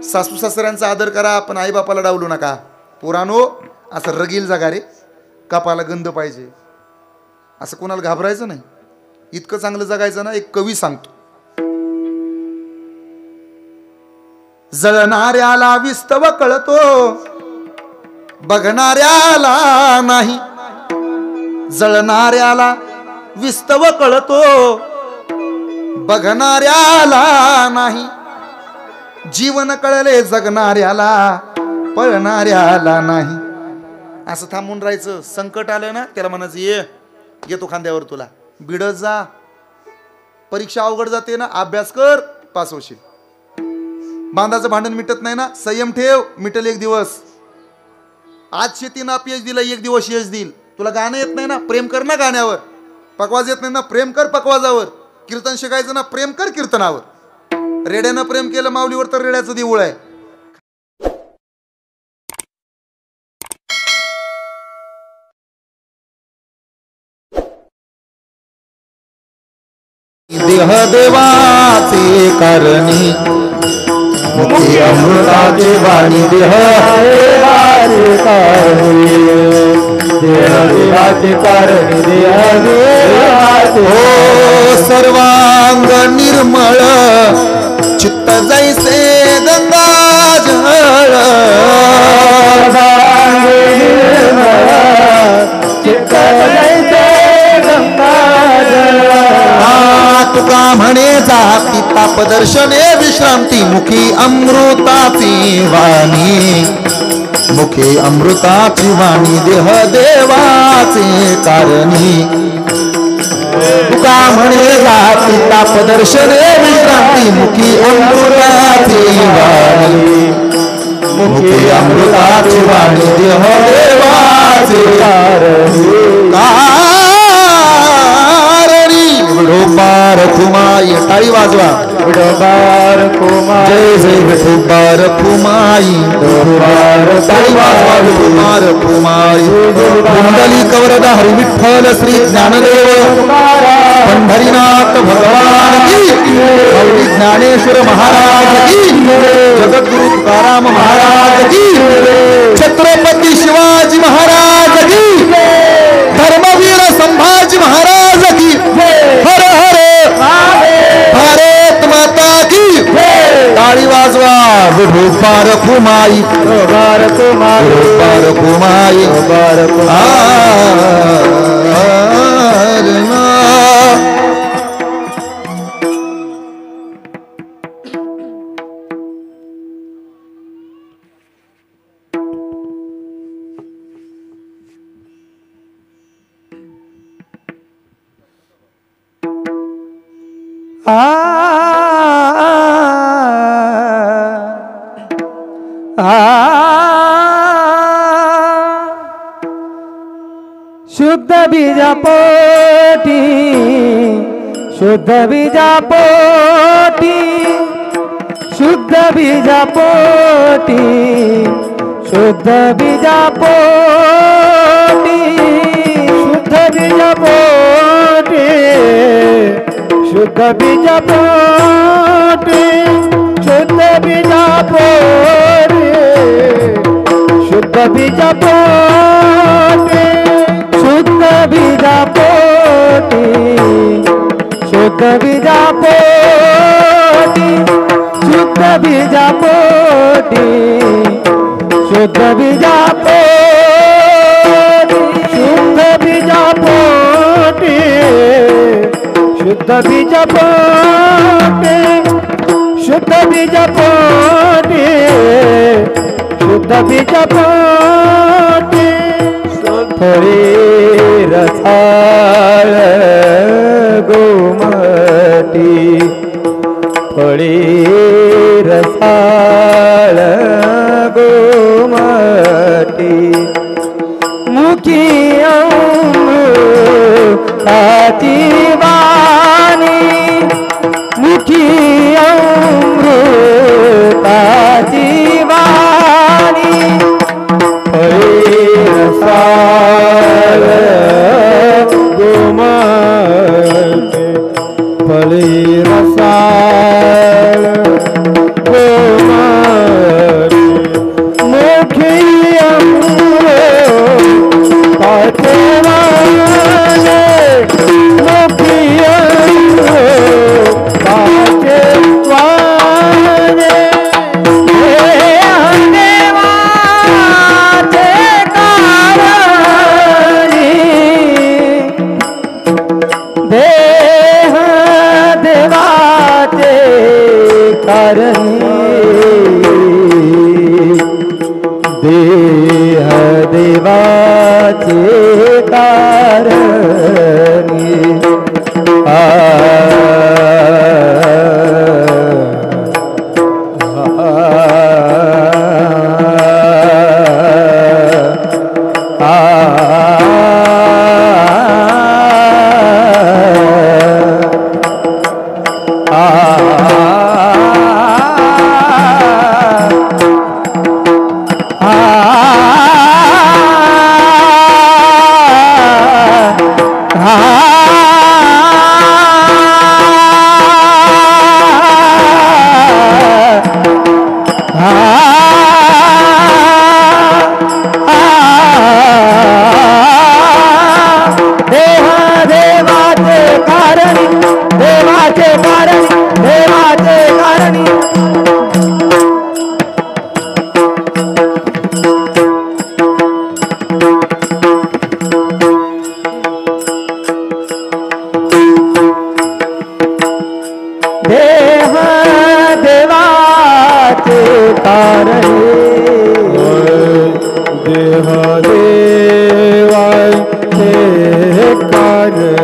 सासू सासऱ्यांचा आदर करा, पण आई बापाला डावलू नका. पोरानो असं रगील जागा रे, कपाला गंध पाहिजे असं कोणाला घाबरायचं नाही. इतकं चांगलं जगायचं ना. एक कवी सांगतो, जळणाऱ्याला विस्तव कळतो, बघणाऱ्याला नाही. जळणाऱ्याला विस्तव कळतो, बघणाऱ्याला नाही. जीवन कळले जगणाऱ्याला, पळणाऱ्याला नाही. असं थांबून राहायचं. संकट आलं ना त्याला म्हणायचं ये येतो खांद्यावर तुला, भिडत जा. परीक्षा अवघड जाते ना, अभ्यास कर, पास होशील. बांधाचं भांडण मिटत नाही ना, संयम ठेव, मिटल एक दिवस. आज शेतीनं अपयश दिलं, एक दिवस यश देईल. तुला गाणं येत नाही ना, प्रेम कर ना गाण्यावर. पकवाज येत नाही ना, प्रेम कर पकवाजावर. कीर्तन शिकायचं ना, प्रेम कर कीर्तनावर. रेड्यानं प्रेम केलं माऊलीवर तर रेड्याचं देऊळ आहे. देह देवाचे करणी, मुखी अमृताचे वाणी. देह देवाचे करणी, देह देवाचे करणी. देह देवाचे हो सर्वांग निर्मळ, चित्त जैसे गंगाजळ. चित्त जैसे गंगाजळ. तुका म्हणे जाती तापदर्शने विश्रांती. मुखी अमृताची वाणी, मुखी अमृताची वाणी. देह देवाचे कारणी. तुका म्हणे जाती तापदर्शने विश्रांती. मुखी अमृताची वाणी, मुखी अमृताची वाणी. देह देवाचे कारणी. विठोबार कुमाई, टाळी वाजवा. विठोबार कुमाई, जय जय विठोबार कुमाई. टाळी वाजवा. विठोबार कुमाई. कुंडली कवरदा हरी विठ्ठल श्री ज्ञानदेव पंढरीनाथ भगवान की. हरी ज्ञानेश्वर महाराज की. जगद्गुरु तुकाराम महाराज की. छत्रपती शिवाजी महाराज की. धर्मवीर संभाजी महाराज की. हर हर भारत माता की. टाळी वाजवा. विठोबार कुमाई, विठोबार कुमाई, विठोबार कुमाई. विठोबार शुद्ध बीजापोटी, शुद्ध बीजापोटी, शुद्ध बीजापोटी, शुद्ध बीजापोटी, शुद्ध बीजापोटी, शुद्ध बीजापोटी, शुद्ध बीजापोटी, शुद्ध बीजापोटी, शुद्ध बीजापोटी, शुद्ध बीजापोटी, शुद्ध बीजापोटी, शुद्ध बीजापोटी, शुद्ध बीजापोटी, शुद्ध बीजापोटी, शुद्ध बीजापोटी, शुद्ध बीजापोटी. फळे रसाळ गोमटी, फळे रसाळ गोमटी. मुखी अमृताची वाणी, मुखी अमृताची वाणी. फळे रसाळ गोमटी, फळे रसाळ कारणे देह देवाचे कारणे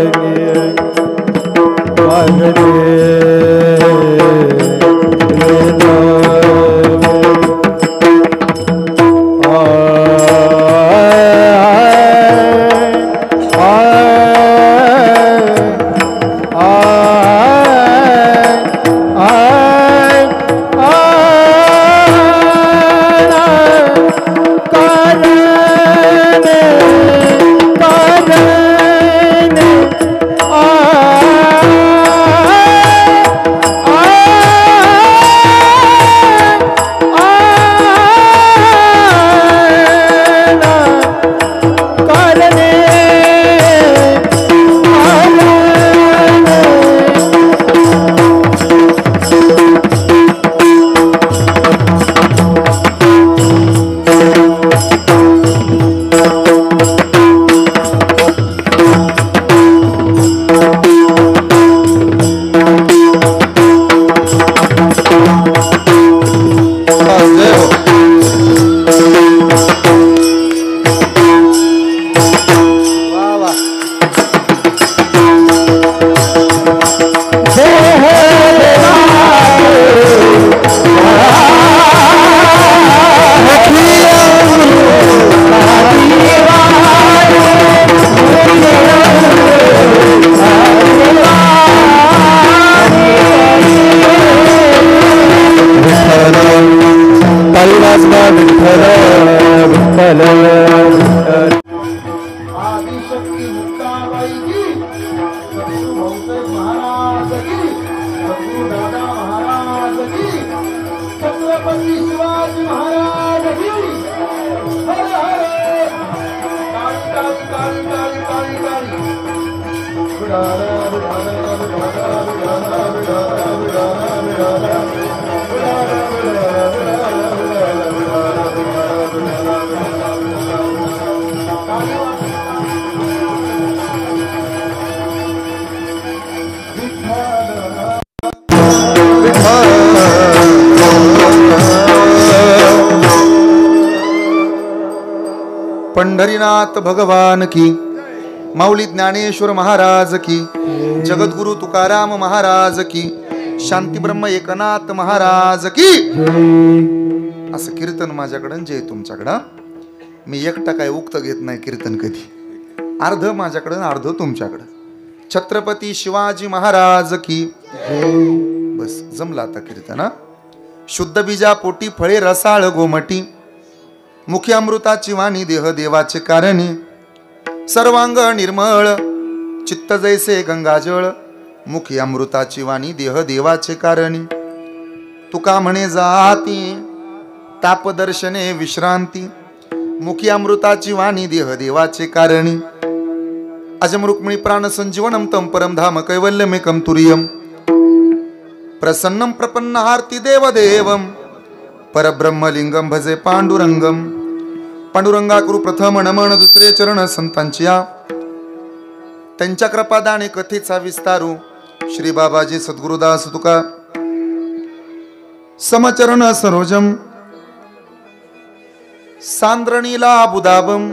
पंढरीनाथ भगवान की, माऊली ज्ञानेश्वर महाराज की, जगद्गुरु तुकाराम महाराज की, शांती ब्रह्म एकनाथ महाराज की. असं कीर्तन माझ्याकडं जे तुमच्याकडं. मी एकटा काय उक्त घेत नाही कीर्तन कधी. अर्ध माझ्याकडं अर्ध तुमच्याकडं. छत्रपती शिवाजी महाराज की. बस जमला आता कीर्तन. शुद्ध बीजा पोटी फळे रसाळ गोमटी, मुखी अमृताची वाणी देह देवाचे कारणी, सर्वांग निर्मळ चित्त जैसे गंगाजळ, मुखी अमृताची वाणी देह देवाचे कारणी. तुका म्हणे जाती तापदर्शने विश्रांती, मुखी अमृताची वाणी देह देवाचे कारणी. अजम रुक्मिणी प्राण संजीवनम तम परम धाम कैवल्यमेकम तुर्यम, प्रसन्नम प्रपन्नहार्ती देवदेवम, परब्रह्मलिंगम भजे पांडुरंगम. पांडुरंगा करू प्रथम नमन दुसरे चरण संतांच्या, त्यांच्या कृपादाने कथेचा विस्तारू. श्री बाबाजी सद्गुरुदास तुका समचरण सरोजम, सांद्रणीला बुदाबम,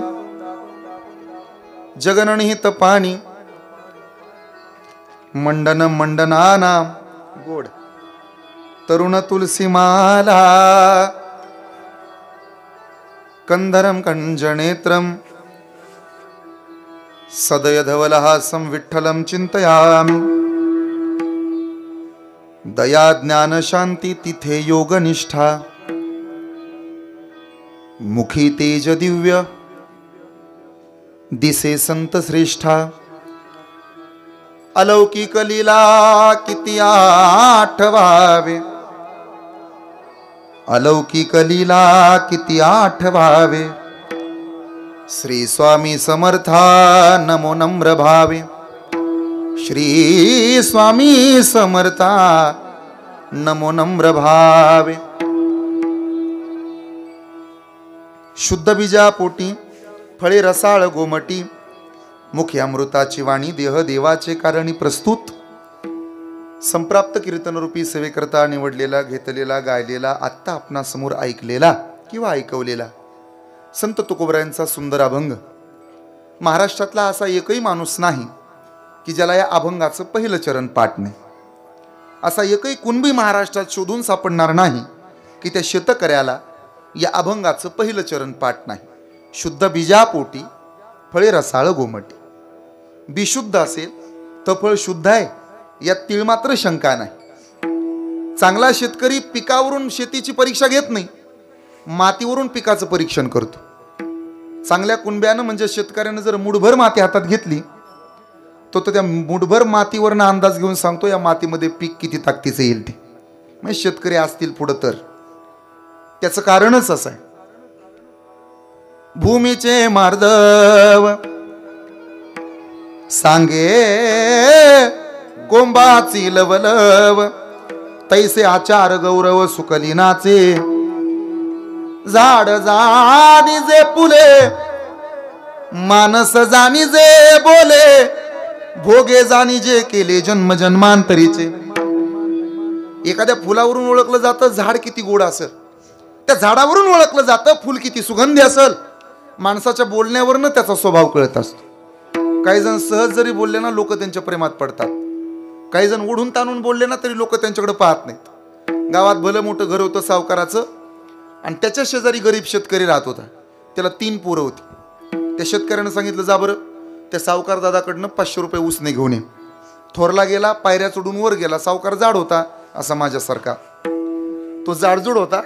जगननिहित पाणी, मंडन मंडनाना गोड, तरुण तुलसी माला, कंधरम कंजनेत्रम, सदय धवलहासं विठ्ठलं चिंतयामि. दया ज्ञान शांती तिथे योग निष्ठा, मुखी तेज दिव्य दिसे संत श्रेष्ठा. अलौकिक लीला किती आठवावे, अलौकिक लीला किती आठवावे. श्री स्वामी समर्था नमो नम्र भावे, श्री स्वामी समर्था नमो नम्र भावे. शुद्ध बीजा पोटी फळे रसाळ गोमटी, मुखी अमृताची वाणी देह देवाचे कारणी. प्रस्तुत संप्राप्त कीर्तनरूपी सेवेकरता निवडलेला, घेतलेला, गायलेला, आत्ता आपणासमोर ऐकलेला किंवा ऐकवलेला संत तुकोबरायांचा सुंदर अभंग, महाराष्ट्रातला असा एकही माणूस नाही की ज्याला या अभंगाचं पहिलं चरण पाठ नाही. असा एकही कुणबी महाराष्ट्रात शोधून सापडणार नाही की त्या शेतकऱ्याला या अभंगाचं पहिलं चरण पाठ नाही. शुद्ध बीजापोटी फळे रसाळ गोमटी. बिशुद्ध असेल तर फळ शुद्ध आहे, यात तीळ मात्र शंका नाही. चांगला शेतकरी पिकावरून शेतीची परीक्षा घेत नाही, मातीवरून पिकाचं परीक्षण करतो. चांगल्या कुणब्यानं म्हणजे शेतकऱ्यानं जर मुठभर माती हातात घेतली तो त्या मुठभर मातीवरनं अंदाज घेऊन सांगतो या मातीमध्ये पीक किती ताकदीचं येईल ते. म्हणजे शेतकरी असतील पुढं तर त्याचं कारणच असं आहे. भूमीचे मार्दव सांगे गोंबाची लवलव, तैसे आचार गौरव सुकलिनाचे. झाड जाणी जे फुले, मानस जाणी जे बोले, भोगे जाणी जे केले जन्म जन्मांतरीचे. एखाद्या फुलावरून ओळखलं जातं झाड किती गोड असेल, त्या झाडावरून ओळखलं जातं फुल किती सुगंधी असेल. माणसाच्या बोलण्यावरनं त्याचा स्वभाव कळत असतो. काही जण सहज जरी बोलले ना लोक त्यांच्या प्रेमात पडतात, काही जण ओढून ताणून बोलले ना तरी लोक त्यांच्याकडे पाहत नाहीत. गावात भलं मोठं घर होतं सावकाराचं, आणि त्याच्या शेजारी गरीब शेतकरी राहत होता. त्याला 3 पोरं होती. त्या शेतकऱ्यानं सांगितलं जा बरं त्या सावकार दादाकडनं 500 रुपये उसने घेऊन ये. थोरला गेला, पायऱ्या चढून वर गेला. सावकार जाड होता असा माझ्यासारखा, तो जाडजूड होता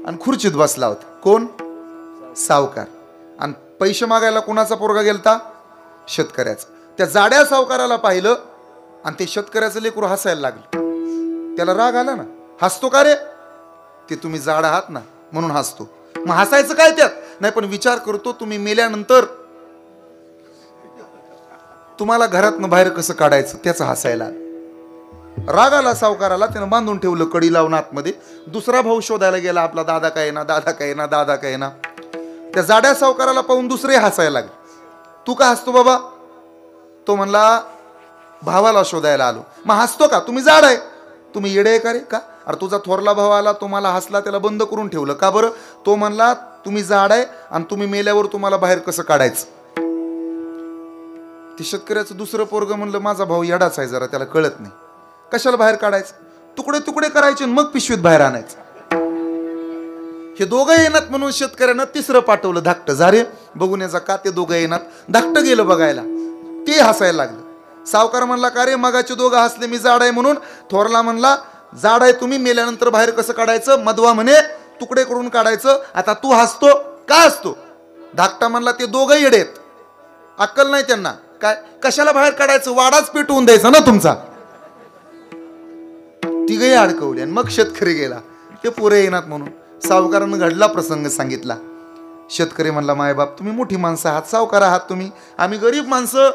आणि खुर्चीत बसला होता. कोण? सावकार. आणि पैसे मागायला कोणाचा पोरगा गेलता? शेतकऱ्याचा. त्या जाड्या सावकाराला पाहिलं आणि ते शेतकऱ्याचं लेकरू हसायला लागलं. त्याला राग आला ना. हसतो का रे? ते तुम्ही जाड आहात ना म्हणून हसतो. मग हसायचं काय त्यात? नाही पण विचार करतो तुम्ही मेल्यानंतर तुम्हाला घरातनं बाहेर कसं काढायचं त्याचं हसायला. राग आला सावकाराला. त्यानं बांधून ठेवलं कडी लावून आतमध्ये. दुसरा भाऊ शोधायला गेला, आपला दादा काय ना, दादा काय ना, दादा काय ना. त्या जाड्या सावकाराला पाहून दुसरे हसायला लागले. तू का हसतो बाबा? तो म्हणला भावाला शोधायला आलो. मग हसतो का? तुम्ही जाड आहे. तुम्ही येडे आहे का रे? का? अरे तुझा थोरला भाव आला, तुम्हाला हसला, त्याला बंद करून ठेवलं का बरं? तो म्हणला तुम्ही जाड आहे आणि तुम्ही मेल्यावर तुम्हाला बाहेर कसं काढायचं. ते शेतकऱ्याचं दुसरं पोरगं म्हणलं माझा भाऊ येडाच आहे जरा, त्याला कळत नाही. कशाला बाहेर काढायचं? तुकडे तुकडे करायचे मग पिशवीत बाहेर आणायचं. हे दोघं येणार म्हणून शेतकऱ्यानं तिसरं पाठवलं धाकटं. जा रे बघून याचा का ते दोघं येणार. धाकटं गेलं बघायला, ते हसायला लागलं. सावकार म्हणला का रे मगाचे दोघं हसले मी जाड आहे म्हणून. थोरला म्हणला जाड आहे तुम्ही, मेल्यानंतर बाहेर कसं काढायचं? मधवा म्हणे तुकडे करून काढायचं. आता तू हसतो का? हसतो. धाकटा म्हणला ते दोघं येडेत, अक्कल नाही त्यांना. काय कशाला बाहेर काढायचं? वाडाच पेटवून द्यायचा ना तुमचा. तिघही अडकवली आणि मग शेतकरी गेला. ते पोरे येणार म्हणून सावकारानं घडला प्रसंग सांगितला. शेतकरी म्हणला मायबाप तुम्ही मोठी माणसं आहात, सावकार आहात तुम्ही, आम्ही गरीब माणसं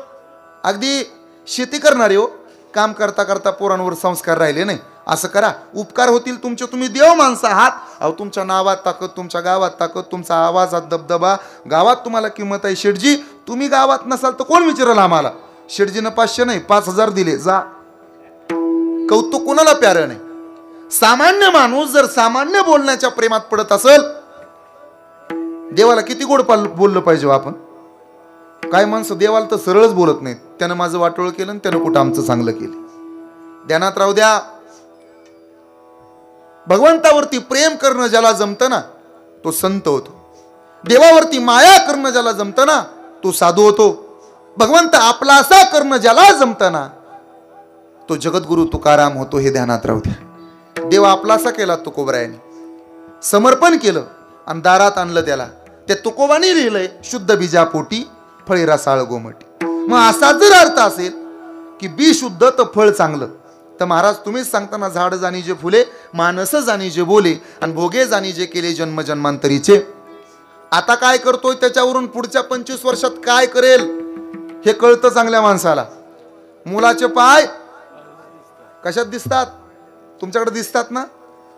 अगदी शेती करणारे हो. काम करता करता पोरांवर संस्कार राहिले नाही. असं करा, उपकार होतील तुमचे, तुम्ही देव माणसं आहात. अहो तुमच्या नावात ताकद, तुमच्या गावात ताकद, तुमचा आवाजात दबदबा, गावात तुम्हाला किंमत आहे. शेठजी तुम्ही गावात नसाल तर कोण विचारलं आम्हाला? शेठजीनं 500 नाही 5000 दिले, जा. कौतुक कोणाला प्यारं नाही. सामान्य माणूस जर सामान्य बोलण्याच्या प्रेमात पडत असेल, देवाला किती गोड बोललं पाहिजे आपण. काय माणसं देवाला तर सरळच बोलत नाहीत. त्यानं माझं वाटोळ केलं आणि त्यानं कुठं आमचं चांगलं केलं. ध्यानात राहू द्या, भगवंतावरती प्रेम करणं ज्याला जमतं ना तो संत होतो. देवावरती माया करणं ज्याला जमतं ना तो साधू होतो. भगवंत आपला असा करणं ज्याला जमतं ना तो जगद्गुरु तुकाराम होतो. हे ध्यानात राहू द्या. देव आपलासा केला तुकोबरायांनी, समर्पण केलं आणि दारात आणलं त्याला. त्या तुकोबानी लिहिलंय शुद्ध बीजापोटी फळे रसाळ गोमटी. मग असा जर अर्थ असेल की बी शुद्ध तर फळ चांगलं, तर महाराज तुम्हीच सांगताना झाड जाणी जे फुले, मानस जाणी जे बोले, आणि भोगे जाणी जे केले जन्म जन्मांतरीचे. आता काय करतोय त्याच्यावरून पुढच्या 25 वर्षात काय करेल हे कळतं चांगल्या माणसाला. मुलाचे पाय कशात दिसतात? तुमच्याकडे दिसतात ना.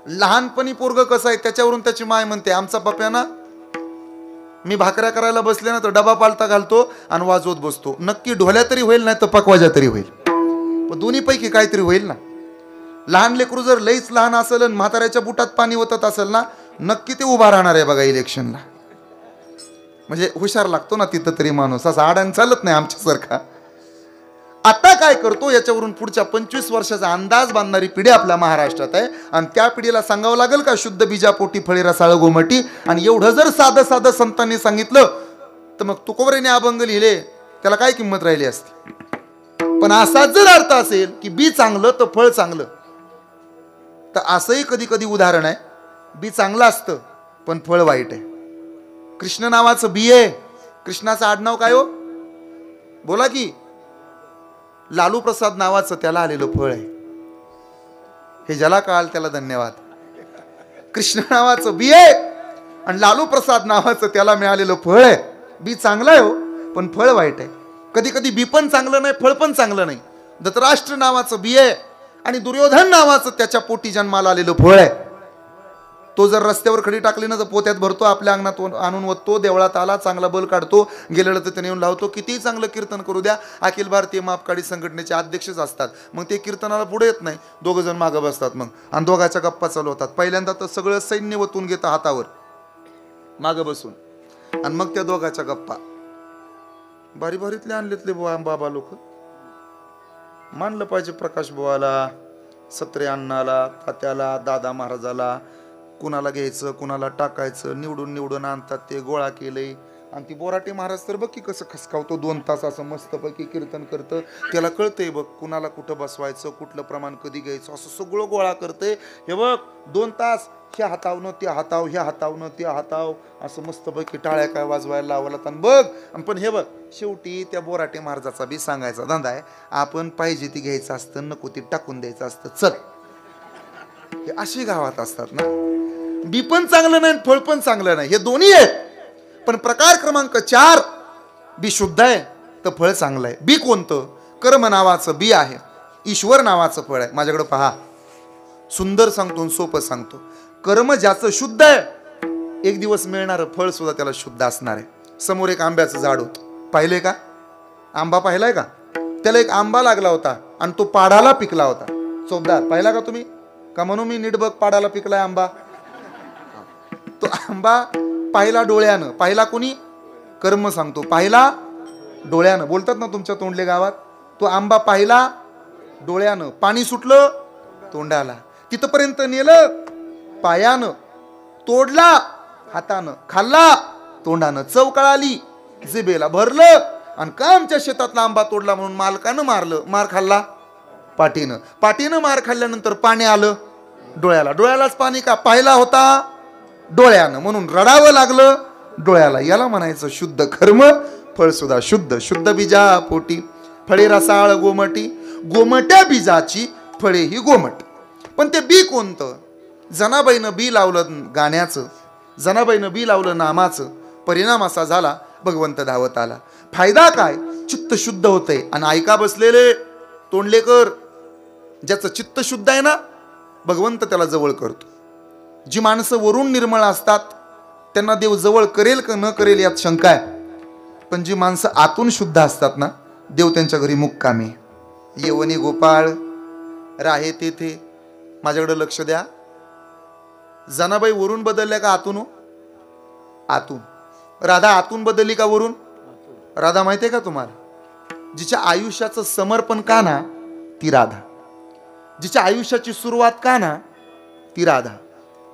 लहानपणी पोरग कसं आहे त्याच्यावरून त्याची माय म्हणते आमचा पप्या ना, मी भाकऱ्या करायला बसले ना तर डबा पालता घालतो आणि वाजवत बसतो. नक्की ढोल्या तरी होईल नाही तर पकवाजा तरी होईल, पण दोन्ही पैकी काहीतरी होईल ना. लहान लेकरू जर लईच लहान असेल आणि म्हाताऱ्याच्या बुटात पाणी ओतत असेल ना, नक्की ते उभा राहणार आहे बघा इलेक्शनला. म्हणजे हुशार लागतो ना तिथं तरी माणूस, असा आडान चालत नाही आमच्यासारखा. आता काय करतो याच्यावरून पुढच्या 25 वर्षाचा अंदाज बांधणारी पिढी आपल्या महाराष्ट्रात आहे. आणि त्या पिढीला सांगावं लागेल का शुद्ध बीजापोटी फळे रसाळ गोमटी. आणि एवढं जर साधं साधं संतांनी सांगितलं तर मग तुकोबरेने अभंग लिहिले त्याला काय किंमत राहिली असती. पण असाच जर अर्थ असेल की बी चांगलं तर फळ चांगलं, तर असंही कधी कधी उदाहरण आहे. बी चांगलं असतं पण फळ वाईट आहे. कृष्ण नावाचं बी आहे, कृष्णाचं आडनाव काय हो बोला की. लालू प्रसाद नावाचं त्याला आलेलं फळ आहे. हे ज्याला कळाल त्याला धन्यवाद. कृष्ण नावाचं बी आहे आणि लालू प्रसाद नावाचं त्याला मिळालेलं फळ आहे. बी चांगलं आहे हो पण फळ वाईट आहे. कधी कधी बी पण चांगलं नाही, फळ पण चांगलं नाही. धृतराष्ट्र नावाचं बी आहे आणि दुर्योधन नावाचं त्याच्या पोटी जन्माला आलेलं फळ आहे. तो जर रस्त्यावर खडी टाकली ना तर पोत्यात भरतो, आपल्या अंगणात आणून वततो, देवळात आला चांगला बल काढतो, गेलेलं तर त्याने येऊन लावतो. कितीही चांगलं कीर्तन करू द्या, अखिल भारतीय मापकाडी संघटनेचे अध्यक्षच असतात, मग ते कीर्तनाला पुढे येत नाही. दोघं जण मागं बसतात मग आणि दोघांच्या गप्पा चालू होतात. पहिल्यांदा तर सगळं सैन्य वतून घेतं हातावर मागं बसून आणि मग त्या दोघांच्या गप्पा. भारी भारीतले आणलेतले बाबा लोक. मानलं पाहिजे प्रकाश बुवाला, सत्रे अण्णाला, तात्याला, दादा महाराजाला. कुणाला घ्यायचं कुणाला टाकायचं, निवडून निवडून आणतात ते, गोळा केलंय. आणि ती बोराटे महाराज तर बघ की कसं खसकावतो, 2 तास असं मस्तपैकी कीर्तन करतं. त्याला कळतंय बघ कुणाला कुठं बसवायचं, कुठलं प्रमाण कधी घ्यायचं, असं सगळं गोळा करतंय. हे बघ 2 तास ह्या हातावनं त्या हाताव, ह्या हातावनं त्या हाताव, असं मस्तपैकी टाळ्या काय वाजवायला लावायला. आणि बघ पण हे बघ शेवटी त्या बोराटे महाराजाचा बी सांगायचा धंदा आहे, आपण पाहिजे ती घ्यायचं असतं, नको ती टाकून द्यायचं असतं, चल. हे अशी गावात असतात ना. बी पण चांगलं नाही, फळ पण चांगलं नाही, हे दोन्ही आहेत. पण प्रकार क्रमांक 4, बी शुद्ध आहे तर फळ चांगलं आहे. बी कोणतं? कर्म नावाचं बी आहे, ईश्वर नावाचं फळ आहे. माझ्याकडे पहा, सुंदर सांगतो, सोपं सांगतो. कर्म ज्याचं शुद्ध आहे, एक दिवस मिळणारं फळ सुद्धा त्याला शुद्ध असणार आहे. समोर एक आंब्याचं झाड होतं, पाहिले का? आंबा पाहिलाय का? त्याला एक आंबा लागला होता आणि तो पाडाला पिकला होता. चोपदार पाहिला का तुम्ही? का म्हणून मी नीट बघ, पाडाला पिकलाय आंबा. तो आंबा पाहिला डोळ्यानं. पाहिला कोणी? कर्म सांगतो, पाहिला डोळ्यानं. बोलतात ना तुमच्या तोंडले गावात. तो आंबा पाहिला डोळ्यानं, पाणी सुटलं तोंडाला, तिथपर्यंत नेलं पायानं, तोडला हातानं, खाल्ला तोंडानं, चव कळाली जिभेला, भरलं. आणि का आमच्या शेतातला आंबा तोडला म्हणून मालकानं मारलं, मार खाल्ला पाठीनं. पाठीनं मार खाल्ल्यानंतर पाणी आलं डोळ्याला. डोळ्यालाच पाणी का? पाहिला होता डोळ्यानं म्हणून रडावं लागलं डोळ्याला. याला म्हणायचं शुद्ध कर्म, फळ सुद्धा शुद्ध. शुद्ध बीजा पोटी फळे रसाळ गोमटी, गोमट्या बीजाची फळे ही गोमट. पण ते बी कोणतं? जनाबाईनं बी लावलं गाण्याचं, जनाबाईनं बी लावलं नामाचं. परिणाम असा झाला भगवंत धावत आला. फायदा काय? चित्त शुद्ध होतंय. आणि ऐका बसलेले तोंडलेकर, ज्याचं चित्त शुद्ध आहे ना, भगवंत त्याला जवळ करतो. जी माणसं वरून निर्मळ असतात त्यांना देव जवळ करेल का न करेल यात शंका आहे. पण जी माणसं आतून शुद्ध असतात ना, देव त्यांच्या घरी मुक्कामी. येवनी गोपाळ राहे तेथे. माझ्याकडे लक्ष द्या. जनाबाई वरून बदलल्या का आतून? आतून. राधा आतून बदलली का वरून? राधा माहितीये का तुम्हाला? जिच्या आयुष्याचं समर्पण का ना, ती राधा. जिच्या आयुष्याची सुरुवात का ना, ती राधा.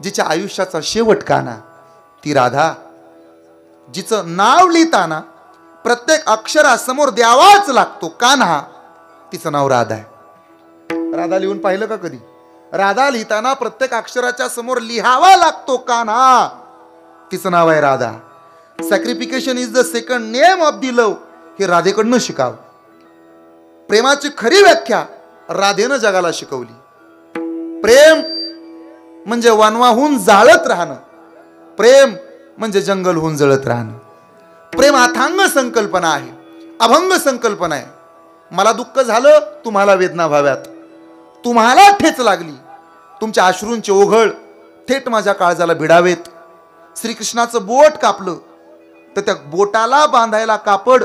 जिच्या आयुष्याचा शेवट का ना, ती राधा. जिचं नाव लिहिताना प्रत्येक अक्षरासमोर द्यावाच लागतो कान्हा, तिचं नाव राधा आहे. राधा लिहून पाहिलं का कधी? राधा लिहिताना प्रत्येक अक्षराच्या समोर लिहावा लागतो कान्हा, तिचं नाव आहे Radha. Sacrification is the second name of the love, हे राधेकडनं शिकाव. प्रेमाची खरी व्याख्या राधेनं जगाला शिकवली. प्रेम म्हणजे वनवाहून जाळत राहणं, प्रेम म्हणजे जंगल होऊन जळत राहणं. प्रेम अथांग संकल्पना आहे, अभंग संकल्पना आहे. मला दुःख झालं, तुम्हाला वेदना व्हाव्यात. तुम्हाला ठेच लागली, तुमच्या अश्रूंचे ओघळ थेट माझ्या काळजाला भिडावेत. श्रीकृष्णाचं बोट कापलं तर त्या बोटाला बांधायला कापड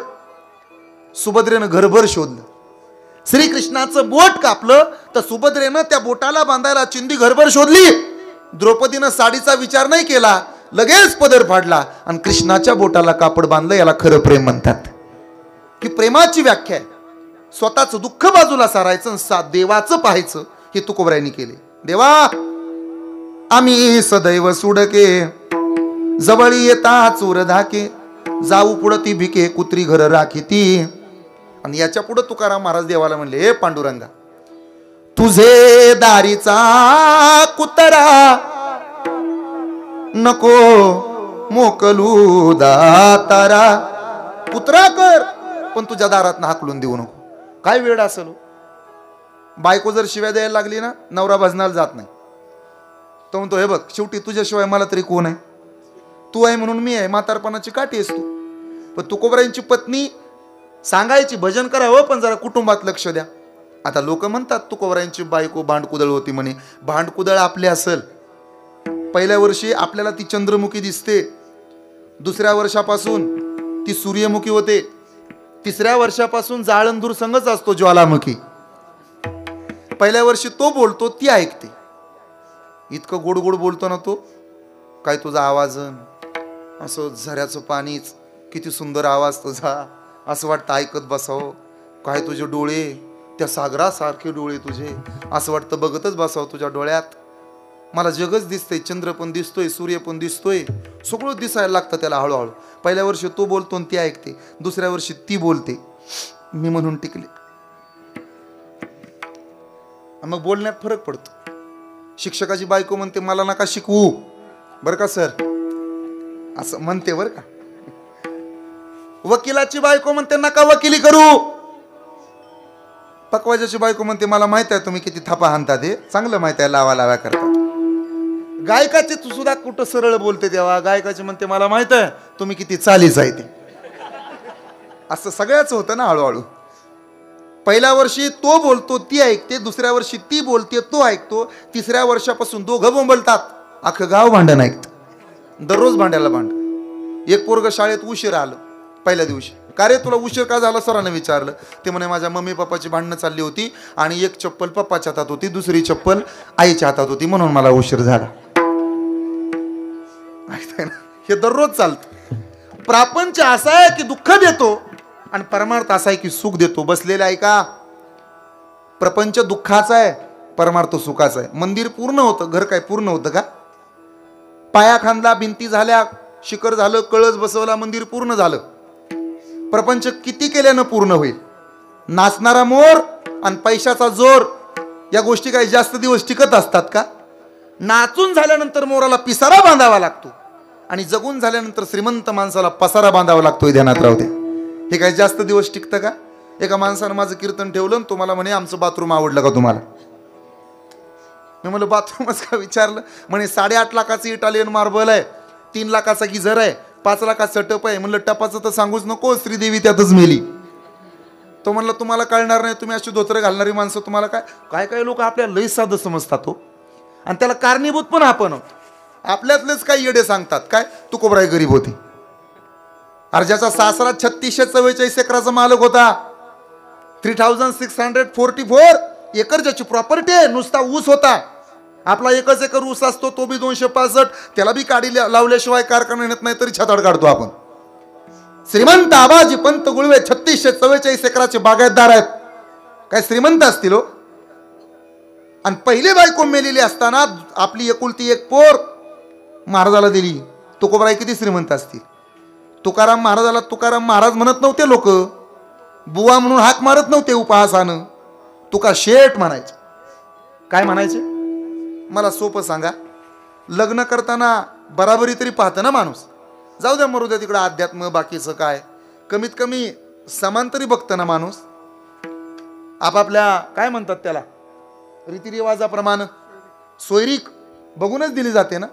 सुभद्रेनं घरभर शोधलं. श्रीकृष्णाचं बोट कापलं तर सुभद्रेनं त्या बोटाला बांधायला चिंदी घरभर शोधली. द्रौपदीनं साडीचा विचार नाही केला, लगेच पदर फाडला आणि कृष्णाच्या बोटाला कापड बांधलं. याला खरं प्रेम म्हणतात. की प्रेमाची व्याख्या आहे स्वतःच दुःख बाजूला सारायचं, देवाचं पाहायचं. हे तुकोबरायांनी केले. देवा आम्ही सदैव सुडके, जवळी येता चोर धाके, जाऊ पुढं ती भिके, कुत्री घर राखी ती. आणि याच्या पुढे तुकाराम महाराज देवाला म्हणले, हे पांडुरंगा, तुझे दारीचा कुत्रा नको मोकलू दातारा. कुत्रा कर पण तुझ्या दारात हाकलून देऊ नको. काय वेळ असेल. बायको जर शिव्या द्यायला लागली ना, नवरा भजनाला जात नाही. तो म्हणतो, हे बघ शेवटी तुझ्याशिवाय मला तरी कोण आहे, तू आहे म्हणून मी आहे, म्हातारपणाची काठी आहेस तू. पण तुकोबरायांची पत्नी सांगायची भजन करावं पण जरा कुटुंबात लक्ष द्या. आता लोक म्हणतात तुकोबरायांची बायको भांडकुदळ होती म्हणे. भांडकुदळ आपली असेल. पहिल्या वर्षी आपल्याला ती चंद्रमुखी दिसते, दुसऱ्या वर्षापासून ती सूर्यमुखी होते, तिसऱ्या वर्षापासून जाळंदूर संघच असतो ज्वालामुखी. पहिल्या वर्षी तो बोलतो, ती ऐकते. इतकं गोड गोड बोलतो ना तो, काय तुझा आवाज, असं झऱ्याचं पाणीच, किती सुंदर आवाज तुझा, असं वाटतं ऐकत बसावं. काय तुझे डोळे, त्या सागरासारखे डोळे तुझे, असं वाटतं बघतच बसावं तुझ्या डोळ्यात. मला जगच दिसतंय, चंद्र पण दिसतोय, सूर्य पण दिसतोय, सगळं दिसायला लागतं त्याला हळूहळू. पहिल्या वर्षी तो बोलतो आणि ती ऐकते, दुसऱ्या वर्षी ती बोलते. मी म्हणून टिकले. मग बोलण्यात फरक पडतो. शिक्षकाची बायको म्हणते मला नका शिकवू बरं का सर, असं म्हणते बरं का. वकिलाची बायको म्हणते नका वकिली करू. पकवाजाची बायको म्हणते मला माहित आहे तुम्ही किती थापा हाणता, ते चांगलं माहित आहे, लावा लावा करतात. गायकाची तू सुद्धा कुठं सरळ बोलते तेव्हा. गायकाची म्हणते मला माहित आहे तुम्ही किती चालीच आहे ते. असं सगळ्याच होतं ना हळूहळू. पहिल्या वर्षी तो बोलतो ती ऐकते, दुसऱ्या वर्षी ती बोलते तो ऐकतो, तिसऱ्या वर्षापासून दोघं बोंबलतात. अख्खं गाव भांडण ऐकतं. दररोज भांड्याला भांड. एक पोरग शाळेत उशीर आलं पहिल्या दिवशी. का रे तुला उशीर का झाला, सरांना विचारलं. ते म्हणे माझ्या मम्मी पप्पाची भांडणं चालली होती आणि एक चप्पल पप्पाच्या हातात होती, दुसरी चप्पल आईच्या हातात होती, म्हणून मला उशीर झाला. हे दररोज चालतं. प्रापंच असा आहे की दुःख देतो आणि परमार्थ असा आहे की सुख देतो. बसलेला आहे का. प्रपंच दुःखाचा आहे, परमार्थ सुखाचा आहे. मंदिर पूर्ण होतं, घर काय पूर्ण होतं का. पाया खांदला, भिंती झाल्या, शिखर झालं, कळस बसवला, मंदिर पूर्ण झालं. प्रपंच किती केल्यानं पूर्ण होईल. नाचणारा मोर आणि पैशाचा जोर या गोष्टी काही जास्त दिवस टिकत असतात का. नाचून झाल्यानंतर मोराला पिसारा बांधावा लागतो आणि जगून झाल्यानंतर श्रीमंत माणसाला पसारा बांधावा लागतो. हे ध्यानात राहू दे. हे काही जास्त दिवस टिकतं का. एका माणसानं माझं कीर्तन ठेवलं, तुम्हाला म्हणे आमचं बाथरूम आवडलं का तुम्हाला. मी म्हणलं बाथरूमच का विचारलं. म्हणे 8.5 लाखाचं इटालियन मार्बल आहे, 3 लाखाचा गिझर आहे, 5 लाखाचा टप आहे. म्हणलं टपाचं तर सांगूच नको, श्रीदेवी त्यातच मेली. तो म्हणलं तुम्हाला कळणार नाही, तुम्ही अशी धोतर घालणारी माणसं, तुम्हाला काय काय लोक आपल्याला लई साधं समजतात हो. आणि त्याला कारणीभूत पण आपण आहोत. आपल्यातलेच काही येडे सांगतात काय तुकोबराय गरीब होती. अरे ज्याचा सासरा 3644 एकराचा मालक होता, 3644 एकर ज्याची प्रॉपर्टी आहे, नुसता ऊस होता. आपला 1 एकर ऊस असतो, तो बी 265, त्याला बी काडी लावल्याशिवाय कारखाना येत नाही तरी छताड काढतो आपण. श्रीमंत आबाजी पंत गुळवे 3644 एकराचे बागायतदार आहेत. काय श्रीमंत असतील हो. आणि पहिली बायको मेलेली असताना आपली एकुलती एक पोर महाराजाला दिली. तुकोबराय किती श्रीमंत असतील. तुकाराम महाराजाला तुकाराम महाराज म्हणत नव्हते लोक, बुवा म्हणून हाक मारत नव्हते उपहासानं, तुका शेठ म्हणायचे. काय म्हणायचे मला सोपं सांगा. लग्न करताना बराबरी तरी पाहतं ना माणूस. जाऊ द्या मरू द्या तिकडं अध्यात्म बाकीचं काय, कमीत कमी समान तरी बघतं ना माणूस. आपापल्या काय म्हणतात त्याला रीतिरिवाजाप्रमाणे सोयरीक बघूनच दिली जाते ना.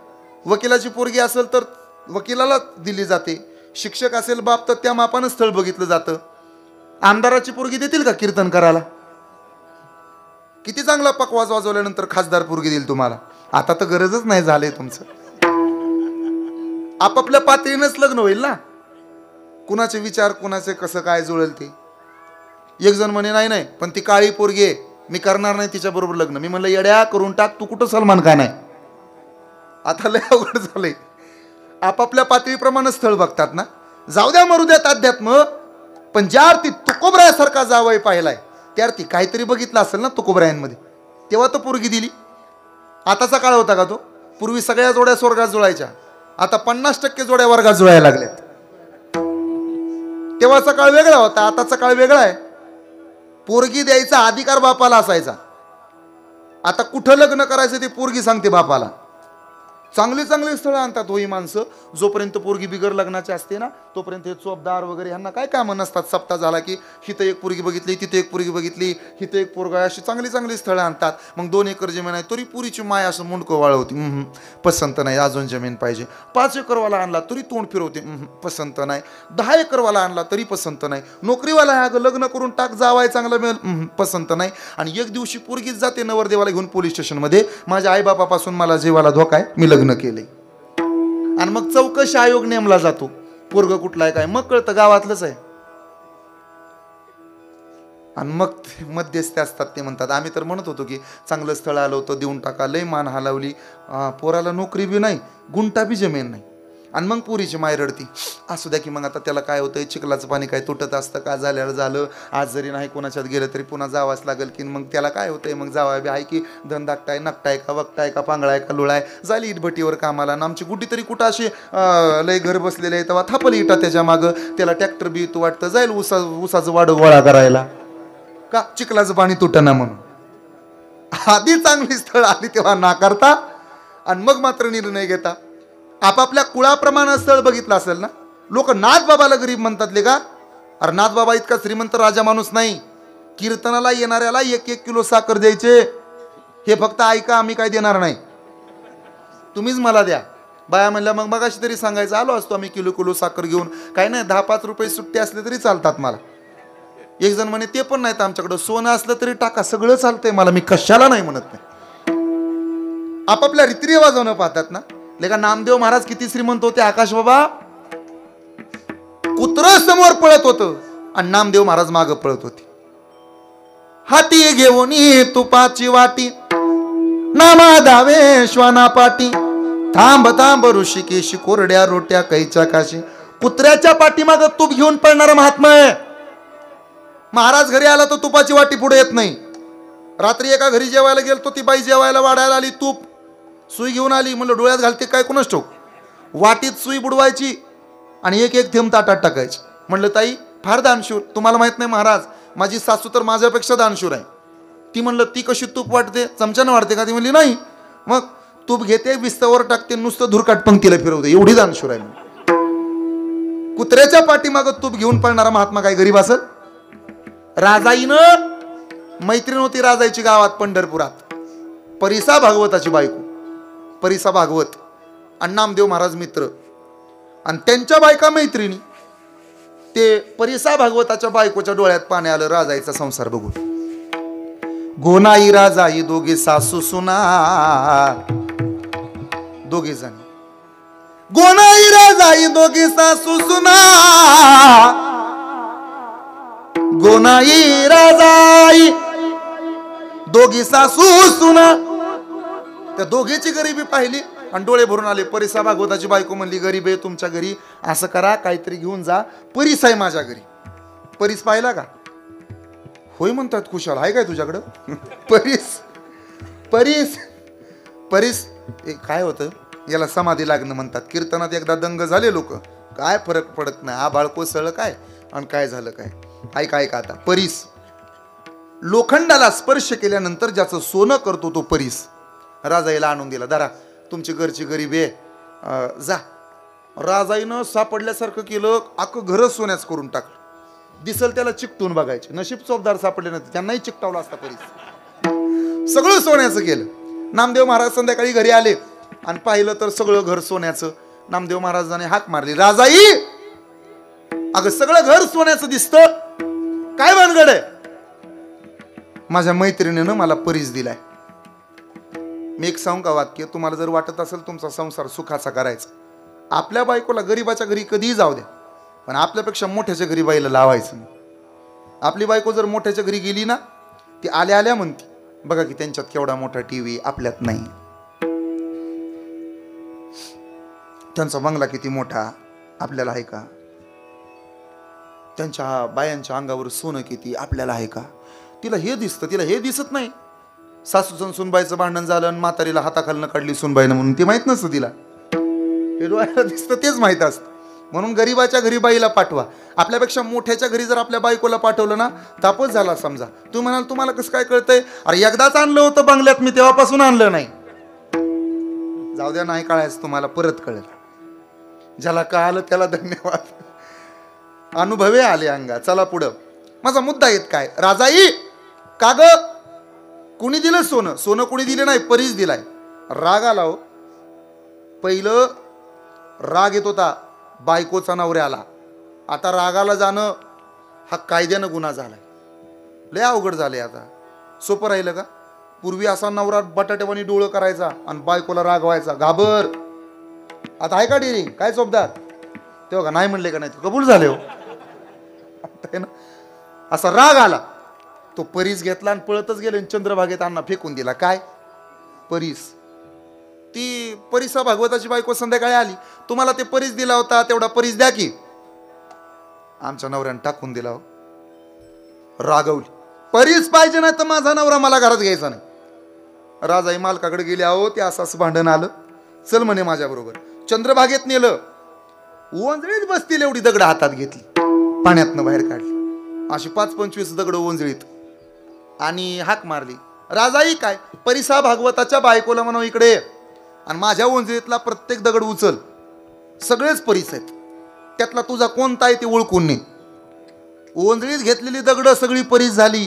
वकिलाची पोरगी असेल तर वकिलाला दिली जाते, शिक्षक असेल बाप तर त्या मापानं स्थळ बघितलं जातं. आमदाराची पोरगी देतील का कीर्तन करायला. किती चांगला पकवाज वाजवल्यानंतर खासदार पोरगी देईल तुम्हाला. आता तर गरजच नाही झालंय तुमचं. आपापल्या पातळीनंच लग्न होईल ना. कुणाचे विचार कुणाचे कसं काय जुळेल ते. एक जण म्हणे नाही नाही पण ती काळी पोरगी आहे, मी करणार नाही तिच्या बरोबर लग्न. मी म्हणलं येड्या करून टाक, तू कुठं सलमान खान आहे. आता लय अवघड झालंय. आपापल्या पातळीप्रमाणे स्थळ बघतात ना. जाऊ द्या मरू द्यात अध्यात्म, पण ज्या अर्थी तुकोबरायासारखा जावई पाहिलाय त्या अर्थी काहीतरी बघितलं असेल ना तुकोबरायांमध्ये, तेव्हा तो पोरगी दिली. आताचा काळ होता का तो? पूर्वी सगळ्या जोड्या स्वर्गात जुळायच्या, आता 50% जोड्या वर्गात जुळायला लागल्यात. तेव्हाचा काळ वेगळा होता, आताचा काळ वेगळा आहे. पोरगी द्यायचा अधिकार बापाला असायचा. आता कुठं लग्न करायचं ते पोरगी सांगते बापाला. चांगली चांगली स्थळं आणतात होई माणसं. जोपर्यंत पोरगी बिगर लग्नाची असते ना तोपर्यंत हे चोपदार वगैरे ह्यांना काय कामं नसतात. सप्ताह झाला की हिथं एक पोरगी बघितली, तिथे एक पोरगी बघितली, हिथं एक पोरगा, अशी चांगली चांगली स्थळं आणतात. मग 2 एकर जमीन आहे तरी पुरीची माय असं मुंडकं वाळवती, पसंत नाही, अजून जमीन पाहिजे. 5 एकरवाला आणला तरी तोंड फिरवते, पसंत नाही. 10 एकरवाला आणला तरी पसंत नाही. नोकरीवाला आहे, अगं लग्न करून टाक, जावाय चांगलं मिळेल, पसंत नाही. आणि एक दिवशी पोरगीच जाते नवरदेवाला घेऊन पोलीस स्टेशनमध्ये, माझ्या आईबापापासून मला जीवाला धोका आहे, मी लग्न केले. आणि मग चौकशी आयोग नेमला जातो, पोरग कुठला आहे काय, मग कळतं गावातलंच आहे. आणि मग मध्यस्थी असतात, ते म्हणतात आम्ही तर म्हणत होतो की चांगलं स्थळ आलं होतं देऊन टाका, लय मान हलावली, पोराला नोकरी बी नाही, गुंटा बी जमीन नाही. आणि मग पुरीची माय रडती, असू द्या की मग आता त्याला काय होतंय, चिखलाचं पाणी काय तुटत असतं का, झाल्यावर झालं, आज जरी नाही कोणाच्यात गेलं तरी पुन्हा जावाच लागेल की, मग त्याला काय होतंय, मग जावा बी आहे की धंदाकटाय, नकटाय का, वकटाय का, पांगळाय का, लुळाय, झाली इटभटीवर कामाला. आणि आमची गुड्डी तरी कुठं अशी लय घर बसलेले आहे, तेव्हा थापली इटा त्याच्या मागं, त्याला ट्रॅक्टर बी तू वाटतं जाईल ऊसाचं वाडं गोळा करायला का, चिखलाचं पाणी तुटना म्हणून. आधी चांगली स्थळ आली तेव्हा नाकारता आणि मग मात्र निर्णय घेता. आपापल्या कुळाप्रमाणे स्थळ बघितलं असेल ना. लोक नाथबाबाला गरीब म्हणतातले का? अरे नाथबाबा इतका श्रीमंत राजा माणूस नाही. कीर्तनाला येणाऱ्याला 1-1 किलो साखर द्यायचे, हे फक्त ऐका, आम्ही काय देणार नाही, तुम्हीच मला द्या. बाया म्हणल्या मग मगाशी तरी सांगायचं, आलो असतो आम्ही किलो साखर घेऊन, काय नाही 10-5 रुपये सुट्टे असले तरी चालतात मला. एक जण म्हणे ते पण नाहीत आमच्याकडं, सोनं असलं तरी टाका, सगळं चालतंय मला, मी कशाला नाही म्हणत नाही. आपापल्या रीतिरिवाजानं पाहतात ना. लेका नामदेव महाराज किती श्रीमंत होते. आकाश बाबा कुत्र समोर पळत होतं आणि नामदेव महाराज माग पळत होते. हाती घेऊन तुपाची वाटी, नामा धावे श्वाना पाटी, थांब थांब ऋषिकेशी, कोरड्या रोट्या कैच्या काशी. कुत्र्याच्या पाठीमाग तूप घेऊन पळणारा महात्मा आहे. महाराज घरी आला तर तुपाची वाटी पुढे येत नाही. रात्री एका घरी जेवायला गेलो तो, ती बाई जेवायला वाढायला आली, तूप सुई घेऊन आली. म्हणलं डोळ्यात घालते काय कोणाच ठाऊक. वाटीत सुई बुडवायची आणि 1-1 थेंब ताटात टाकायची. म्हणलं ताई फार दानशूर, तुम्हाला माहित नाही महाराज माझी सासू तर माझ्यापेक्षा दानशूर आहे. ती म्हणलं ती कशी तूप वाटते, चमच्यानं वाढते का? ती म्हणली नाही. मग तूप घेते, विस्तवर टाकते, नुसतं धुरकाट पंक्तीला फिरवते, एवढी दानशूर आहे. कुत्र्याच्या पाठीमागं तूप घेऊन पळणारा महात्मा काय गरीब असेल? राजाईनं मैत्रीण होती राजाईची गावात पंढरपुरात, परिसा भागवताची बायको, परिसा भागवत आणि नामदेव महाराज मित्र, आणि त्यांच्या बायका मैत्रिणी. ते परिसा भागवताच्या बायकोच्या डोळ्यात पाणी आलं राजाईचा संसार बघून. गोनाई राजाई दोघे सासू सुना, दोघे जण. गोनाई राजाई दोघे सासू सुना, गोनाई राजाई दोघी सासू सुना. त्या दोघीची गरिबी पाहिली आणि डोळे भरून आले. परिसा भागवताची बायको म्हणली गरीब आहे तुमच्या घरी, असं करा काहीतरी घेऊन जा, परीस आहे माझ्या घरी. परीस पाहिला का? होय म्हणतात खुशाल, आहे काय तुझ्याकडं? परीस परीस परीस काय होतं याला समाधी लागणं म्हणतात. कीर्तनात एकदा दंग झाले लोक, काय फरक पडत नाही, आभाळ कोसळलं काय आणि काय झालं काय. ऐका आता, परीस लोखंडाला स्पर्श केल्यानंतर ज्याचं सोनं करतो तो परीस. राजाईला आणून दिला, दरा तुमची घरची गरीब आहे, जा. राजाईनं सापडल्यासारखं केलं, अख्खं घरच सोन्याच करून टाकलं. दिसल त्याला चिकटून बघायचे, नशीब चोपदार सापडले नव्हते, त्यांनाही चिकटावला असता परीस. सगळं सोन्याचं केलं. नामदेव महाराज संध्याकाळी घरी आले आणि पाहिलं तर सगळं घर सोन्याचं. नामदेव महाराजांनी हाक मारली, राजाई अगं सगळं घर सोन्याचं दिसतं, काय भानगड आहे? माझ्या मैत्रिणीनं मला परीस दिलाय. मी एक सांगू का वाक्य, तुम्हाला जर वाटत असेल तुमचा संसार सुखाचा करायचा, आपल्या बायकोला गरीबाच्या घरी कधीही जाऊ द्या, पण आपल्यापेक्षा मोठ्याच्या घरी बाईला लावायचं नाही. आपली बायको जर मोठ्याच्या घरी गेली ना, ती आल्या आल्या म्हणते, बघा की त्यांच्यात केवढा मोठा टीव्ही, आपल्यात नाही. त्यांचा बंगला किती मोठा, आपल्याला आहे का? त्यांच्या बायांच्या अंगावर सोनं किती, आपल्याला आहे का? तिला हे दिसतं, तिला हे दिसत नाही. सासूचं सुनबाईचं भांडण झालं आणि म्हातारीला हाताखालनं काढली सुनबाईनं म्हणून ते माहित नसतं तिला. हे डोळ्याला दिसतं तेच माहित असतं. म्हणून गरीबाच्या घरी बाईला पाठवा. आपल्यापेक्षा मोठ्याच्या घरी जर आपल्या बायकोला पाठवलं ना, तापच झाला समजा. तू म्हणाल तुम्हाला कसं काय कळतंय? अरे एकदाच आणलं होतं बंगल्यात मी, तेव्हापासून आणलं नाही. जाऊ द्या, नाही कळायचं तुम्हाला, परत कळेल. ज्याला कळालं त्याला धन्यवाद. अनुभवे आले अंगा. चला पुढं. माझा मुद्दा येत काय, राजाई का ग कुणी दिलं सोनं? सोनं कुणी दिलं नाही, परीच दिलाय. राग आला हो. पहिलं राग येत होता बायकोचा नवऱ्याला, आता रागाला जाणं हा कायद्यानं गुन्हा झालाय. लय अवघड झाले आता. सोपं राहिलं का? पूर्वी असा नवरा बटाट्यावानी डोळं करायचा आणि बायकोला रागवायचा, घाबर. आता आहे का डेरिंग? काय चोपदार? तेव्हा का नाही म्हणले का? नाही कबूल झाले हो. ना असा राग आला, तो परीस घेतला आणि पळतच गेले, चंद्रभागेत अण्णा फेकून दिला. काय परीस? ती परीसा भागवताची बायको संध्याकाळी आली, तुम्हाला ते परीस दिला होता तेवढा परीस द्या की. आमच्या नवऱ्यानं टाकून दिला हो. रागवली, परीस पाहिजे नाही तर माझा नवरा मला घरात घ्यायचा नाही. राजाई मालकाकडे गेले, अहो ते असं भांडण आलं, चल म्हणे माझ्या बरोबर. चंद्रभागेत नेलं, ओंजळीत बसतील एवढी दगड हातात घेतली, पाण्यातनं बाहेर काढली. अशी 5-25 दगड ओंजळीत आणि हाक मारली, राजाई काय परीसा भागवताच्या बायकोला म्हणा इकडे, आणि माझ्या ओंजळीतला प्रत्येक दगड उचल. सगळेच परीस आहेत, त्यातला तुझा कोणता आहे ते ओळखून ने. ओंजळीत घेतलेली दगड सगळी परीस झाली.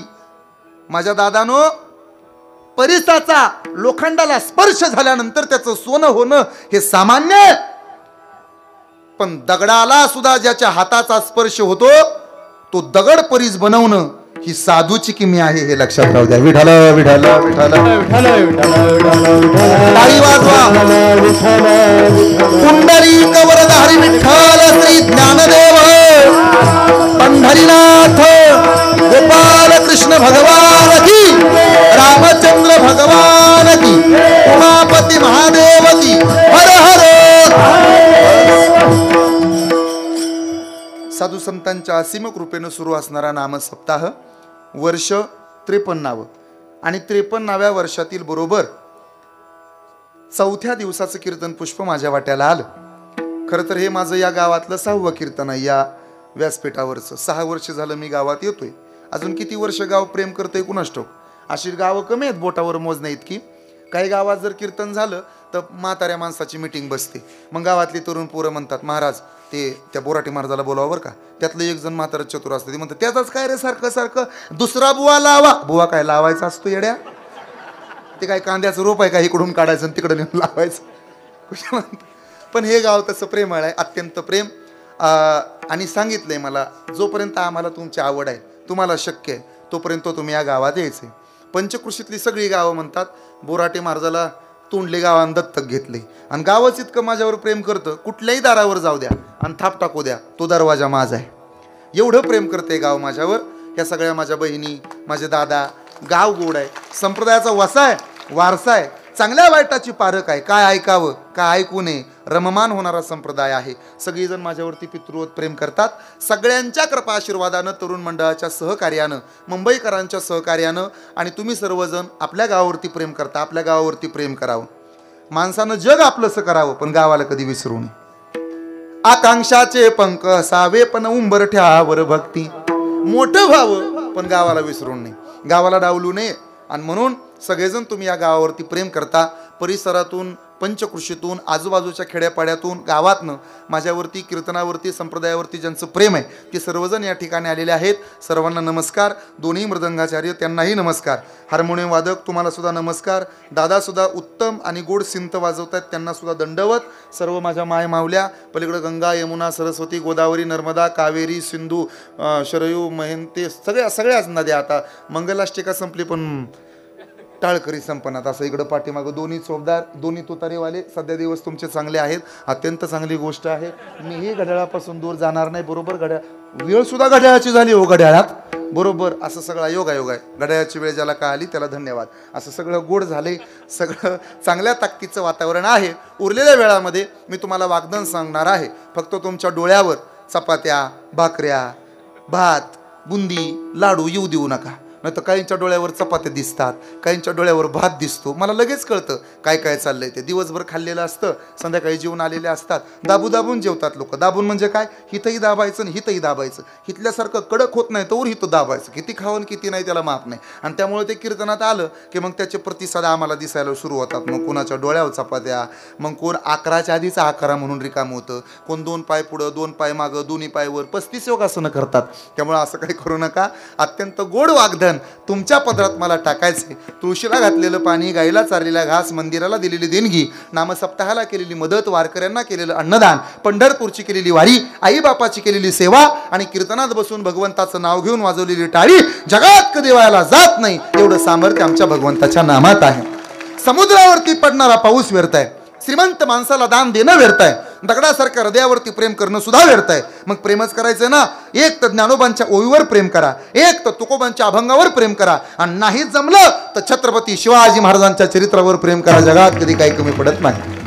माझ्या दादानो, परीसाचा लोखंडाला स्पर्श झाल्यानंतर त्याचं सोनं होणं हे सामान्य, पण दगडाला सुद्धा ज्याच्या हाताचा स्पर्श होतो तो दगड परीस बनवणं ही साधूची किमी आहे, हे लक्षात राहू द्या. विठ्ठल विठ्ठल विठ्ठल टाळी वाजवा. पुंडलिक वरदहरी विठ्ठल श्री ज्ञानदेव पंढरीनाथ गोपाल कृष्ण भगवान की, रामचंद्र भगवान की, उमापती महादेव की. हर हर. साधू संतांच्या असीम कृपेनं सुरू असणारा नामसप्ताह, वर्ष 53 आणि 53व्या वर्षातील बरोबर 4थ्या दिवसाचं कीर्तन पुष्प माझ्या वाट्याला आलं. खरं तर हे माझं या गावातलं 6वं कीर्तन आहे, या व्यासपीठावरचं. 6 वर्ष झालं मी गावात येतोय. अजून किती वर्ष गाव प्रेम करतंय कुणास ठाऊक. अशी गावं कमी आहेत बोटावर मोजण्या इतकी. काही गावात जर कीर्तन झालं तर म्हाताऱ्या माणसाची मिटिंग बसते. मग गावातली तरुण पोरं म्हणतात, महाराज ते त्या बोराटी महाराजाला बोलावं बरं का. त्यातलं एक जण म्हातारा चतुर असतं, ते म्हणतात त्याचाच काय रे सारखं सारखं, दुसरा बुवा लावा. बुवा काय लावायचा असतो येड्या? ते काय कांद्याचं रोप आहे का इकडून काढायचं आणि तिकडं नेऊन लावायचं? पण हे गाव तसं प्रेमळ आहे, अत्यंत प्रेम. आणि सांगितलंय मला, जोपर्यंत आम्हाला तुमची आवड आहे, तुम्हाला शक्य आहे, तोपर्यंत तुम्ही या गावात यायचे. पंचकृषीतली सगळी गावं म्हणतात बोराटे महाराजाला तोंडले गावानं दत्तक घेतले, आणि गावच इतकं माझ्यावर प्रेम करतं, कुठल्याही दारावर जाऊ द्या आणि थाप टाकू द्या, तो दरवाजा माझा आहे. एवढं प्रेम करते गाव माझ्यावर. ह्या सगळ्या माझ्या बहिणी, माझे दादा. गाव गोड आहे, संप्रदायाचा वसा आहे, वारसा आहे, चांगल्या वाईटाची पारख आहे. काय ऐकावं काय ऐकू नये, रममान होणारा संप्रदाय आहे. सगळीजण माझ्यावरती पितृवत प्रेम करतात. सगळ्यांच्या कृपा आशीर्वादानं, तरुण मंडळाच्या सहकार्यानं, मुंबईकरांच्या सहकार्यानं, आणि तुम्ही सर्वजण आपल्या गावावरती प्रेम करता. आपल्या गावावरती प्रेम करावं. माणसानं जग आपलंसं करावं, पण गावाला कधी विसरू नये. आकांक्षाचे पंख असावे पण उंबरठ्यावर भक्ती. मोठं व्हावं पण गावाला विसरू नये, गावाला डावलू नये. आणि म्हणून सगळेजण तुम्ही या गावावरती प्रेम करता. परिसरातून, पंचकृषीतून, आजूबाजूच्या खेड्यापाड्यातून, गावातनं माझ्यावरती, कीर्तनावरती, संप्रदायावरती ज्यांचं प्रेम आहे ते सर्वजण या ठिकाणी आलेले आहेत. सर्वांना नमस्कार. दोन्ही मृदंगाचार्य त्यांनाही नमस्कार. हार्मोनियम वादक तुम्हाला सुद्धा नमस्कार. दादासुद्धा उत्तम आणि गोड सिंत वाजवत आहेत, त्यांना सुद्धा दंडवत. सर्व माझ्या माय मावल्या, पलीकडं गंगा, यमुना, सरस्वती, गोदावरी, नर्मदा, कावेरी, सिंधू, शरयू, महेंते, सगळ्याच नद्या. आता मंगलाष्टिका संपली पण टाळकरी संपन्नात, असं इकडं पाठीमागं दोन्ही चोपदार, दोन्ही तुतारेवाले. सध्या दिवस तुमचे चांगले आहेत, अत्यंत चांगली गोष्ट आहे. मीही घड्याळापासून दूर जाणार नाही. बरोबर वेळ सुद्धा घड्याळाची झाली हो. घड्याळात बरोबर असं सगळा योगायोग आहे. घड्याळाची वेळ ज्याला का आली त्याला धन्यवाद. असं सगळं गोड झालंय, सगळं चांगल्या ताकदीचं वातावरण आहे. उरलेल्या वेळामध्ये मी तुम्हाला वाग्दान सांगणार आहे. फक्त तुमच्या डोळ्यावर चपात्या, भाकऱ्या, भात, बुंदी, लाडू येऊ देऊ नका. नाही तर काहींच्या डोळ्यावर चपात्या दिसतात, काहींच्या डोळ्यावर भात दिसतो. मला लगेच कळतं काय काय चाललंय ते. दिवसभर खाल्लेलं असतं, संध्याकाळी जेवून आलेले असतात. दाबून जेवतात लोक. दाबून म्हणजे काय, हिथंही दाबायचं आणि हिथंही दाबायचं. हिथल्यासारखं कडक होत नाही तोवर हिथं दाबायचं. किती खावं किती नाही त्याला माप नाही. आणि त्यामुळे ते कीर्तनात आलं की मग त्याचे प्रतिसाद आम्हाला दिसायला सुरू होतात. मग कोणाच्या डोळ्यावर चपात्या, मग कोण 11च्या आधीचा 11 म्हणून रिकाम होतं, कोण 2 पाय पुढं 2 पाय मागं दोन्ही पायवर 35 योगासनं करतात. त्यामुळे असं काही करू नका. अत्यंत गोड वाग्दान तुमच्या पदरात मला टाकायचे. तुळशीला घातलेलं पाणी, गाईला चारलेला घास, मंदिराला दिलेली देणगी, नामसप्ताहाला केलेली मदत, वारकऱ्यांना केलेलं अन्नदान, पंढरपूरची केलेली वारी, आई बापाची केलेली सेवा आणि कीर्तनात बसून भगवंताचं नाव घेऊन वाजवलेली टाळी जगात कधी वायाला जात नाही. एवढं सामर्थ्य आमच्या भगवंताच्या नामात आहे. समुद्रावरती पडणारा पाऊस व्यर्थ आहे, श्रीमंत माणसाला दान देणं व्यर्थ आहे, दगडासारख्या हृदयावरती प्रेम करणं सुद्धा व्यर्थ आहे. मग प्रेमच करायचं ना, एक तर ज्ञानोबांच्या ओवीवर प्रेम करा, एक तर तुकोबांच्या अभंगावर प्रेम करा, आणि नाही जमलं तर छत्रपती शिवाजी महाराजांच्या चरित्रावर प्रेम करा. जगात कधी काही कमी पडत नाही.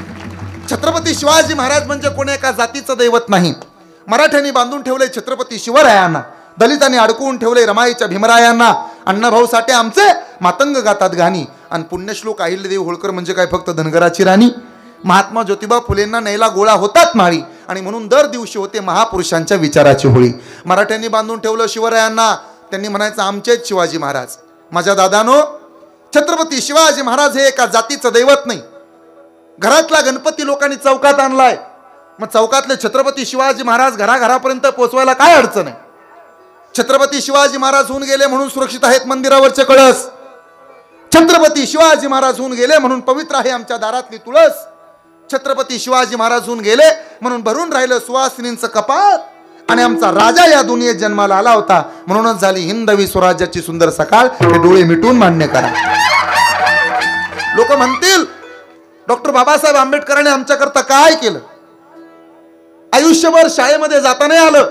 छत्रपती शिवाजी महाराज म्हणजे कोणी एका जातीचं दैवत नाही. मराठ्यांनी बांधून ठेवले छत्रपती शिवरायांना, दलितांनी अडकवून ठेवले रमाईच्या भीमरायांना, अण्णाभाऊ साठे आमचे मातंग गातात गाणी, आणि पुण्यश्लोक अहिल्यादेवी होळकर म्हणजे काय फक्त धनगराची राणी. महात्मा ज्योतिबा फुलेंना न्यायला गोळा होतात माळी, आणि म्हणून दर दिवशी होते महापुरुषांच्या विचाराची होळी. मराठ्यांनी बांधून ठेवलं शिवरायांना, त्यांनी म्हणायचं आमचेच शिवाजी महाराज. माझ्या दादानो, छत्रपती शिवाजी महाराज हे एका जातीचं दैवत नाही. घरातला गणपती लोकांनी चौकात आणलाय, मग चौकातले छत्रपती शिवाजी महाराज घराघरापर्यंत पोहोचवायला काय अडचण आहे. छत्रपती शिवाजी महाराज होऊन गेले म्हणून सुरक्षित आहेत मंदिरावरचे कळस. छत्रपती शिवाजी महाराज होऊन गेले म्हणून पवित्र आहे आमच्या दारातली तुळस. छत्रपती शिवाजी महाराज होऊन गेले म्हणून भरून राहिलं सुवासिनींचं कपाळ, आणि आमचा राजा या दुनियेत जन्माला आला होता म्हणूनच झाली हिंदवी स्वराज्याची सुंदर सकाळ. हे डोळे मिटून मान्य करा. लोक म्हणतील डॉक्टर बाबासाहेब आंबेडकरांनी आमच्याकरता काय केलं. आयुष्यभर शाळेमध्ये जाता नाही आलं.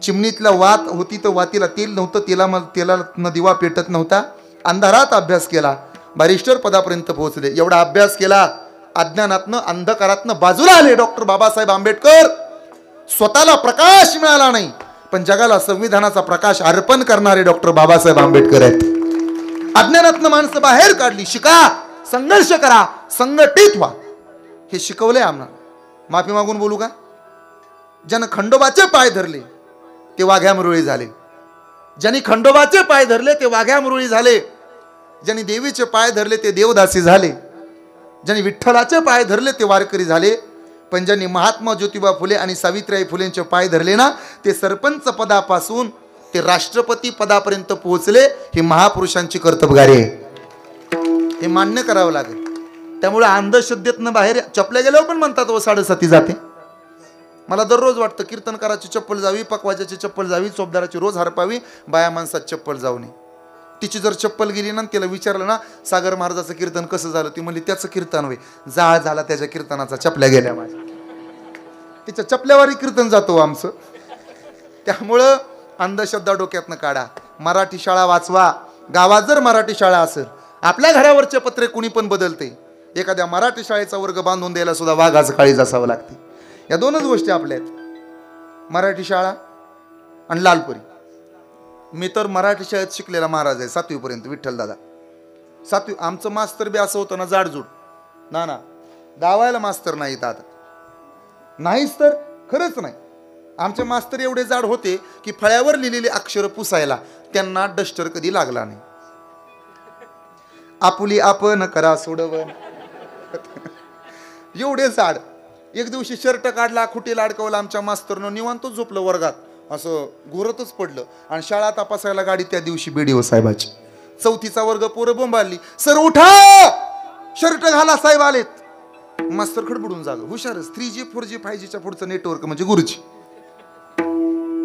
चिमणीतला वात होती तर वातीला तेल नव्हतं, तेलाला दिवा पेटत नव्हता. अंधारात अभ्यास केला, बॅरिस्टर पदापर्यंत पोहोचले. एवढा अभ्यास केला, अज्ञानातनं अंधकारातनं बाजूला आले डॉक्टर बाबासाहेब आंबेडकर. स्वतःला प्रकाश मिळाला नाही, पण जगाला संविधानाचा प्रकाश अर्पण करणारे डॉक्टर बाबासाहेब आंबेडकर आहेत. अज्ञानातनं माणसं बाहेर काढली. शिका, संघर्ष करा, संघटित व्हा, हे शिकवले आम्हाला. माफी मागून बोलू का? ज्यानं खंडोबाचे पाय धरले ते वाघ्या मुरळी झाले. ज्यांनी खंडोबाचे पाय धरले ते वाघ्या मुरळी झाले. ज्यांनी देवीचे पाय धरले ते देवदासी झाले. ज्यांनी विठ्ठलाचे पाय धरले ते वारकरी झाले. पण ज्यांनी महात्मा ज्योतिबा फुले आणि सावित्रीबाई फुलेंचे पाय धरले ना, ते सरपंच पदापासून ते राष्ट्रपती पदापर्यंत पोहोचले. हे महापुरुषांची कर्तबगारी आहे, हे मान्य करावं लागेल. त्यामुळे अंधश्रद्धेतनं बाहेर चपल्या गेल्यावर पण म्हणतात व 7:30 जाते. मला दररोज वाटतं कीर्तनकाराची चप्पल जावी, पकवाजाची चप्पल जावी, चोपदाराची रोज हरपावी, बाया माणसात चप्पल जाऊ नये. तिची जर चप्पल गेली ना, तिला विचारलं ना सागर महाराजाचं कीर्तन कसं झालं, ती म्हणली त्याचं कीर्तन होय, जाळ झाला त्याच्या कीर्तनाचा, चपल्या गेल्या माझ्या. तिच्या चपल्यावरही कीर्तन जातो आमचं. त्यामुळं अंधश्रद्धा डोक्यातनं काढा. मराठी शाळा वाचवा. गावात जर मराठी शाळा असेल, आपल्या घरावरचे पत्रे कुणी पण बदलते. एखाद्या मराठी शाळेचा वर्ग बांधून द्यायला सुद्धा वाघाचं काळीज असावं लागते. या दोनच गोष्टी आपल्या आहेत, मराठी शाळा आणि लालपरी. मी तर मराठी शाळेत शिकलेला महाराज आहे 7वी पर्यंत, विठ्ठल दादा. 7वी आमचं मास्तर बी असं होतं ना, जाडजूड ना दावायला मास्तर नाही दादा, नाहीच तर खरंच नाही. आमचे मास्तर एवढे जाड होते की फळ्यावर लिहिलेले अक्षर पुसायला त्यांना डस्टर कधी लागला नाही. आपुली आपण करा सोडवण एवढे जाड. एक दिवशी शर्ट काढला, खुटीला अडकवला आमच्या मास्तरनं, निवांत झोपलं वर्गात, असं घोरतच पडलं. आणि शाळा तपासायला गाडी त्या दिवशी BDO साहेबाची. 4थीचा वर्ग, पोरं बोंबाळली, सर उठा, शर्ट घाला, साहेब आलेत. मास्तर खडबडून जाग, हुशारच. 3G 4G 5Gच्या पुढचं नेटवर्क म्हणजे गुरुजी.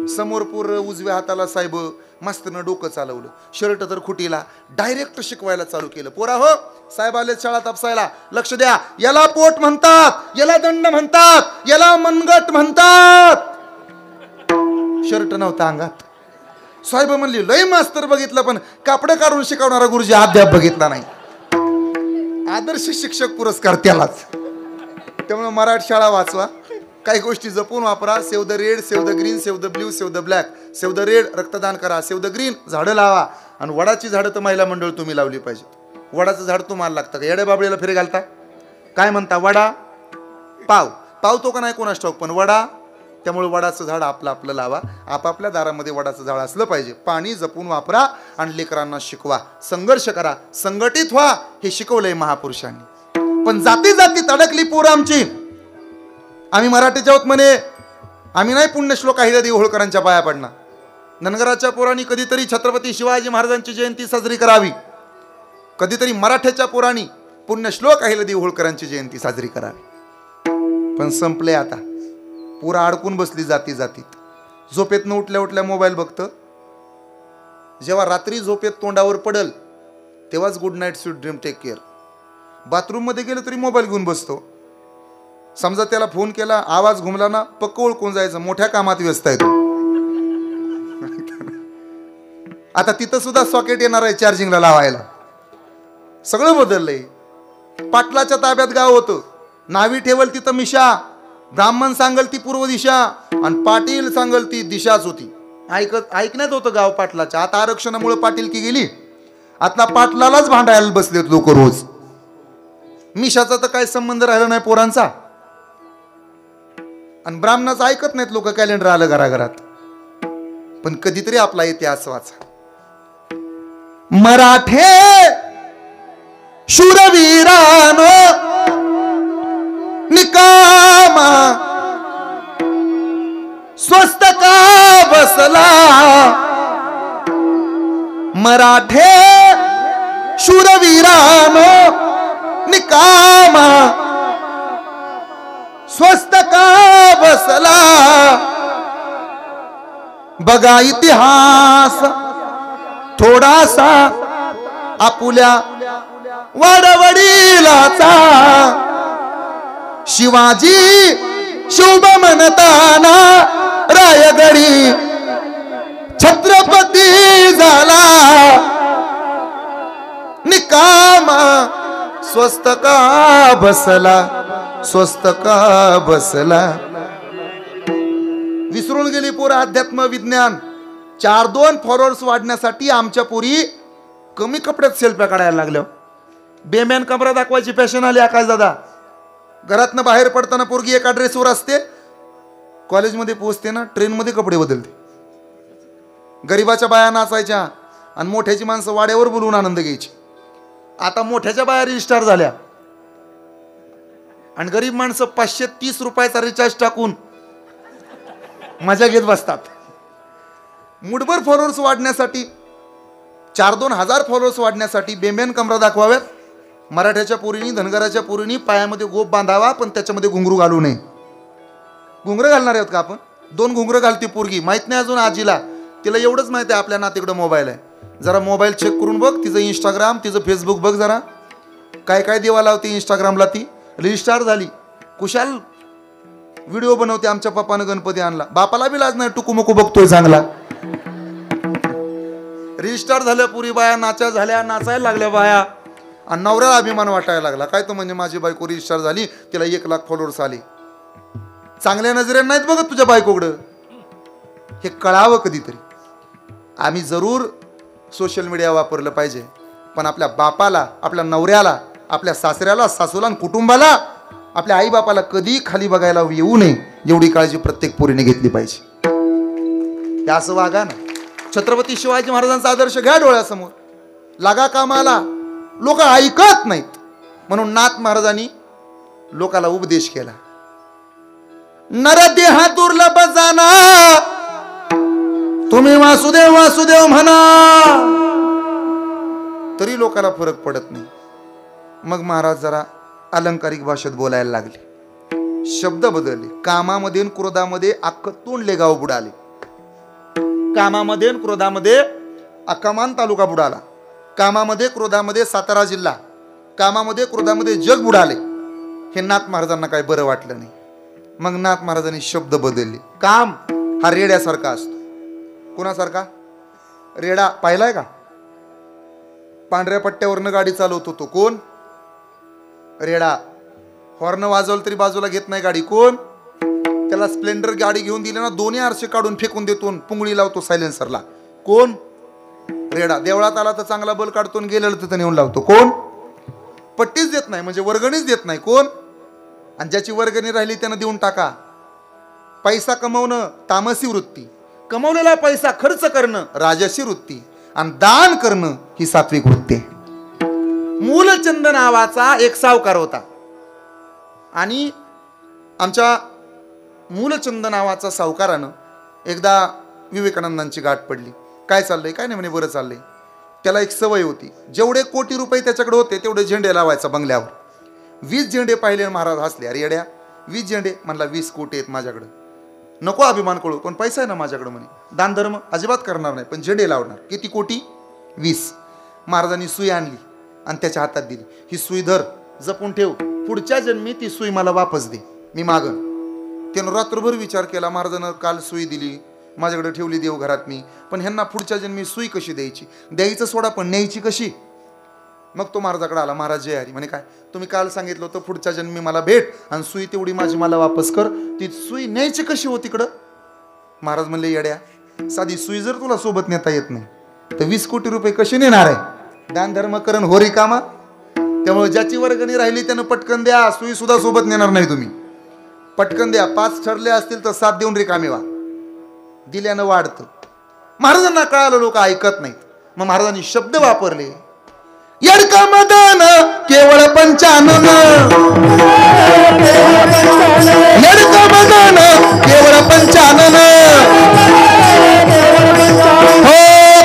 समोर पोरं, उजव्या हाताला साहेब. मास्तरनं डोकं चालवलं, शर्ट तर खुटीला, डायरेक्ट शिकवायला चालू केलं. पोरा हो, साहेब आले शाळा तापसायला, लक्ष द्या. याला पोट म्हणतात, याला दंड म्हणतात, याला मनगट म्हणतात. शर्ट नव्हता अंगात. साहेब म्हणली लय मास्तर बघितलं पण कापडं काढून शिकवणारा गुरुजी अद्याप बघितला नाही. आदर्श शिक्षक पुरस्कार त्यालाच. त्यामुळे मराठी शाळा वाचवा, काही गोष्टी जपून वापरा. Save the red, save the green, save the blue, save the black. Save the red रक्तदान करा, सेव्ह द ग्रीन झाडं लावा. आणि वडाची झाडं तर महिला मंडळ तुम्ही लावली पाहिजे. वडाचं झाड तुम्हाला लागतं का? येड्या बाबळीला फिरे घालता काय म्हणता? वडा पाव पावतो का नाही कोणास ठाऊक, पण वडा. त्यामुळे वडाचं झाड आपलं आपलं लावा. आपापल्या दारामध्ये वडाचं झाड असलं पाहिजे. पाणी जपून वापरा आणि लेकरांना शिकवा. संघर्ष करा, संघटित व्हा, हे शिकवलंय महापुरुषांनी. पण जाती जातीत अडकली पोरं आमची. आम्ही मराठीच्या आहोत म्हणे, आम्ही नाही पुण्यश्लोक अहिल्यादेवी होळकरांच्या पाया पडणार. धनगराच्या पोरांनी कधीतरी छत्रपती शिवाजी महाराजांची जयंती साजरी करावी, कधीतरी मराठ्याच्या पोरांनी पुण्यश्लोक अहिल्यादेवी होळकरांची जयंती साजरी करावी. पण संपले आता. पुरा अडकून बसली जाती जातीत. झोपेतनं उठल्या उठल्या मोबाईल बघतं. जेव्हा रात्री झोपेत तोंडावर पडल तेव्हाच good night sweet dream take care. बाथरूममध्ये गेलं तरी मोबाईल घेऊन बसतो. समजा त्याला फोन केला, आवाज घुमला ना, पक्क ओळखून जायचं मोठ्या कामात व्यस्त आहे तो. आता तिथं सुद्धा सॉकेट येणार आहे चार्जिंगला लावायला. सगळं बदललंय. पाटलाच्या ताब्यात गाव होतं. नावी ठेवल तिथं मिशा, ब्राह्मण सांगल ती पूर्व दिशा आणि पाटील सांगल ती दिशाच होती. ऐकण्यात होतं गाव पाटलाच्या. आता आरक्षणामुळे पाटील की गेली. आता पाटलालाच भांडायला बसलेत लोक रोज. मिशाचा तर काय संबंध राहिला नाही पोरांचा. आणि ब्राह्मणाचं ऐकत नाहीत लोक. कॅलेंडर आलं घराघरात. पण कधीतरी आपला इतिहास वाचा. मराठे शूरवीरानो निकामा स्वस्त का बसला. मराठे शूरवीरानो निकामा स्वस्त का बसला. बघा इतिहास थोडासा आपुल्या वाडवडिलाचा. शिवाजी शुभ म्हणताना रायगडी छत्रपती झाला. निकामा स्वस्त का बसला, स्वस्त का बसला. विसरून गेली पोरं अध्यात्म विज्ञान. 4-2 फॉलोअर्स वाढण्यासाठी आमच्या पोरी कमी कपड्यात सेल्फ्या काढायला लागल्या. बेम्यान कमरा दाखवायची फॅशन आली. आकाश दादा घरातनं बाहेर पडताना पोरगी एका ड्रेसवर असते, कॉलेजमध्ये पोहोचते ना ट्रेनमध्ये कपडे बदलते. गरीबाच्या बाया नाचायच्या आणि मोठ्याची माणसं वाड्यावर बोलवून आनंद घ्यायची. आता मोठ्याच्या बाया रिस्टार झाल्या आणि गरीब माणसं 530 रुपयाचा रिचार्ज टाकून मजा घेत बसतात. मुठभर फॉलोअर्स वाढण्यासाठी, 4-2 हजार फॉलोअर्स वाढण्यासाठी बेम्यान कमरा दाखवाव्यात. मराठ्याच्या पोरीनी, धनगराच्या पोरीनी पायामध्ये गोप बांधावा, पण त्याच्यामध्ये घुंगरू घालू नये. घुंगरं घालणार आहोत का आपण? 2 घुंगरं घालते पोरगी. माहित नाही अजून आजीला. तिला एवढंच माहिती आहे आपल्या नातीकडं मोबाईल आहे. जरा मोबाईल चेक करून बघ. तिचं इंस्टाग्राम, तिचं फेसबुक बघ जरा. काय काय देवा लावते इंस्टाग्रामला. ती रिस्टार झाली. कुशाल व्हिडिओ बनवते. आमच्या पप्पानं गणपती आणला. बापाला बी लाज नाही, टुकुमुकू बघतोय चांगला. रिस्टार झाल्या पुरी बाया, नाचा झाल्या, नाचायला लागल्या बाया. आणि नवऱ्याला अभिमान वाटायला लागला. काय तो म्हणजे माझी बायको रिस्टार झाली, तिला 1 लाख फॉलोअर्स आले. चांगल्या नजरेने नाहीत बघत तुझ्या बायकोकडं. हे कळावं कधीतरी. आम्ही जरूर सोशल मीडिया वापरलं पाहिजे, पण आपल्या बापाला, आपल्या नवऱ्याला, आपल्या सासऱ्याला, सासूला, कुटुंबाला, आपल्या आई बापाला कधी खाली बघायला येऊ नये एवढी काळजी प्रत्येक पोरीने घेतली पाहिजे. त्या असं वागा ना. छत्रपती शिवाजी महाराजांचा आदर्श घ्या डोळ्यासमोर. लागा कामाला. लोक ऐकत नाहीत म्हणून नाथ महाराजांनी लोकाला उपदेश केला. नरदेहा दुर्लभ जाना, तुम्ही वासुदेव वासुदेव म्हणा, तरी लोकाला फरक पडत नाही. मग महाराज जरा अलंकारिक भाषेत बोलायला लागले. शब्द बदलले. कामामध्ये आणि क्रोधामध्ये अख्खं तोंडले गाव बुडाले. कामामध्ये आणि क्रोधामध्ये अक्कामान तालुका बुडाला. कामामध्ये क्रोधामध्ये सातारा जिल्हा, कामामध्ये क्रोधामध्ये जग बुडाले. हे नाथ महाराजांना काय बरं वाटलं नाही. मग नाथ महाराजांनी शब्द बदलले. काम हा रेड्यासारखा असतो. कोणासारखा? रेडा पाहिलाय का? पांढऱ्या पट्ट्यावरनं गाडी चालवतो तो कोण? रेडा. हॉर्न वाजवलं तरी बाजूला घेत नाही गाडी. कोण? त्याला स्प्लेंडर गाडी घेऊन दिली ना, दोन्ही आरसे काढून फेकून देतो, पुंगळी लावतो सायलेन्सरला. कोण? रेडा. देवळात आला तर चांगला बल काढतो, गेलेलं तिथं नेऊन लावतो. कोण? पट्टीच देत नाही, म्हणजे वर्गणीच देत नाही. कोण? आणि ज्याची वर्गणी राहिली त्यानं देऊन टाका. पैसा कमवणं तामसी वृत्ती, कमवलेला पैसा खर्च करणं राजसी वृत्ती, आणि दान करणं ही सात्विक वृत्ती. मूलचंद नावाचा एक सावकार होता, आणि आमच्या मूलचंद नावाचा सावकारानं एकदा विवेकानंदांची गाठ पडली. काय चाललंय? काय नाही म्हणे, बरं चाललंय. त्याला एक सवय होती, जेवढे कोटी रुपये त्याच्याकडे होते तेवढे झेंडे लावायचा बंगल्यावर. 20 झेंडे पाहिले, महाराज हसले. अरे येड्या, 20 झेंडे? म्हणला 20 कोटी आहेत माझ्याकडे. नको अभिमान कळू, पण पैसा आहे ना माझ्याकडे म्हणे. दानधर्म अजिबात करणार नाही, पण झेंडे लावणार. किती कोटी? 20. महाराजांनी सुई आणली आणि त्याच्या हातात दिली. ही सुई धर, जपून ठेव, पुढच्या जन्मी ती सुई मला वापस दे, मी मागन. त्यानं रात्रभर विचार केला. महाराजांना काल सुई दिली, माझ्याकडे ठेवली देवघरात मी, पण ह्यांना पुढच्या जन्मी सुई कशी द्यायची? द्यायचं सोडा, पण न्यायची कशी? मग तो महाराजाकडे आला. महाराज जय हरी. म्हणे काय? तुम्ही काल सांगितलं होतं पुढच्या जन्मी मला भेट, आणि सुई तेवढी माझी मला वापस कर. ती सुई न्यायची कशी हो तिकडं? महाराज म्हणले, येड्या, साधी सुई जर तुला सोबत नेता येत नाही तर 20 कोटी रुपये कसे नेणार आहे? दान धर्म करण होरी कामा. त्यामुळे ज्याची वर्गणी राहिली त्यानं पटकन द्या. सुई सुद्धा सोबत नेणार नाही तुम्ही, पटकन द्या. 5 ठरले असतील तर 7 देऊन रिकामी व्हा. दिल्यानं वाढतं. महाराजांना कळालं, लोक ऐकत नाहीत. मग महाराजांनी शब्द वापरले, यडका मदन केवळ पंचानन, यडका मदन केवळ पंचानन, हो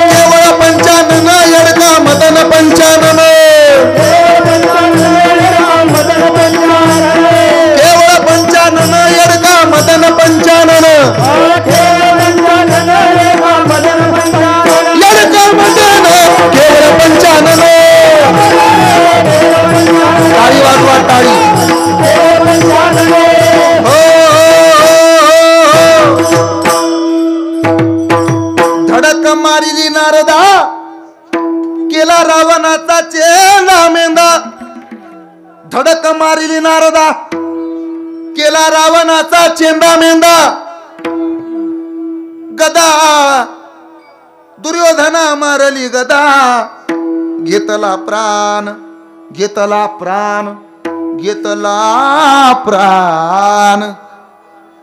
केवळ पंचानन, यडका मदन पंचानन, केवळ पंचानन, यडका मदन पंचानन, यडका मदन केवळ पंचानन. टाळी वाजवा, टाळी. धडक मारिली नारदा, केला रावणाचा चेंदा मेंदा. धडक मारिली नारदा, केला रावणाचा चेंदा मेंदा. गदा दुर्योधना मारली गदा, घेतला प्राण, घेतला प्राण, घेतला प्राण.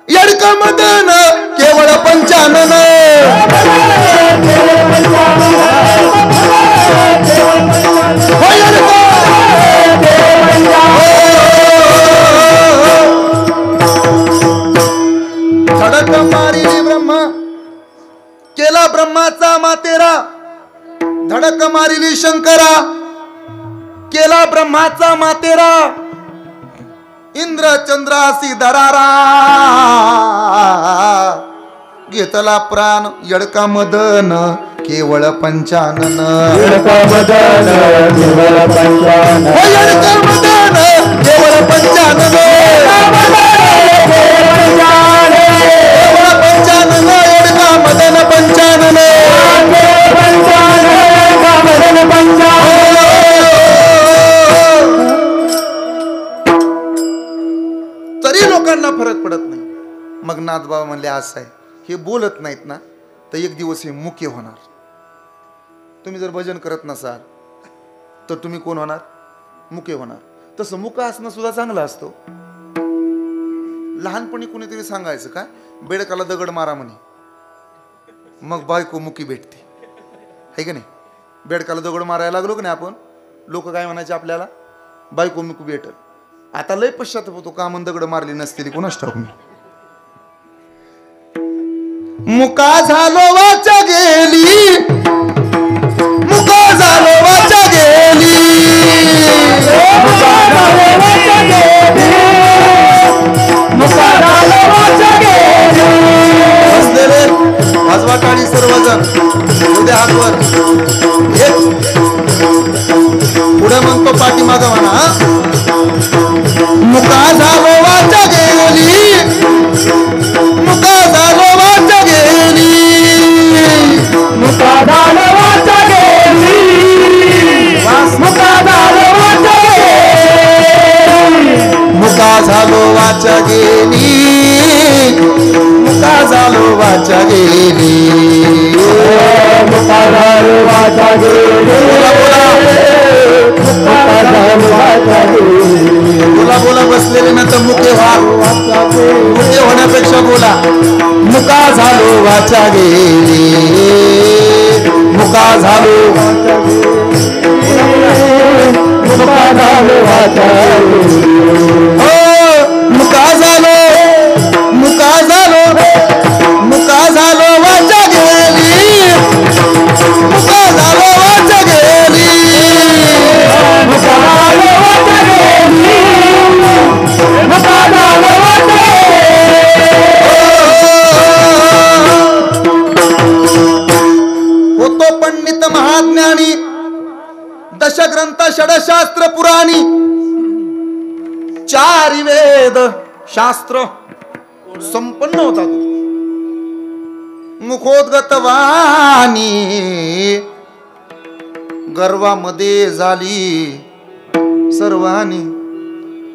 यडका मदन केवळ पंचानन, धडक मारिली ब्रह्मा, केला ब्रह्माचा मातेरा. धडक मारिली शंकरा, केला ब्रह्माचा मातेरा. इंद्र चंद्रासी दरारा, घेतला प्राण. यडका मदन केवळ पंचानन, यडका मदन केवळ पंचानन, यडका मदन केवळ पंचानन, केवळ पंचानन, यडका मदन पंचानन, तरी लोकांना फरक पडत नाही. मग नाथबाबा म्हणले, असं आहे, हे बोलत नाहीत ना तर एक दिवस हे मुके होणार. तुम्ही जर भजन करत नसाल तर तुम्ही कोण होणार? मुके होणार. तसं मुका असणं सुद्धा चांगलं असतं. लहानपणी कुणीतरी सांगायचं काय, बेडकाला दगड मारा म्हणे, मग बायको मुकी भेटते, आहे का नाही? बेडकाला दगड मारायला लागलो की नाही आपण, लोक काय म्हणायचे आपल्याला, बायको मुकी भेटल. आता लय पश्चाताप होतो, का म्हणून दगड मारली नसतील कोणाच ठाऊक. मुका झालो वाचा गेली, मुका झालो वाचा गेली, मुका झालो वाचा गेली, मुका झालो वाचा गेली. बसले रे, वाजवा टाळी सर्वजण, उद्या हातवर पुढे म्हणतो पाठीमागं म्हणा. मुका झालो वाचा गेली, मुका झालो वाचा गेली, मुका झालो होण्यापेक्षा बोला मुका झालो वाचा गेली मुका झालो मुका झालो वाचा हो मुका झालो मुका झालो मुका झालो वाचा गेली मुका झालो वाचा गेली मुका झालो वाचा गेली मुका झालो वाचा होतो पंडित महाज्ञानी दशग्रंथ षडशास्त्र पुराणी चारी वेद शास्त्र संपन्न होता तो मुखोद्गत वाणी गर्वामध्ये झाली सर्वानी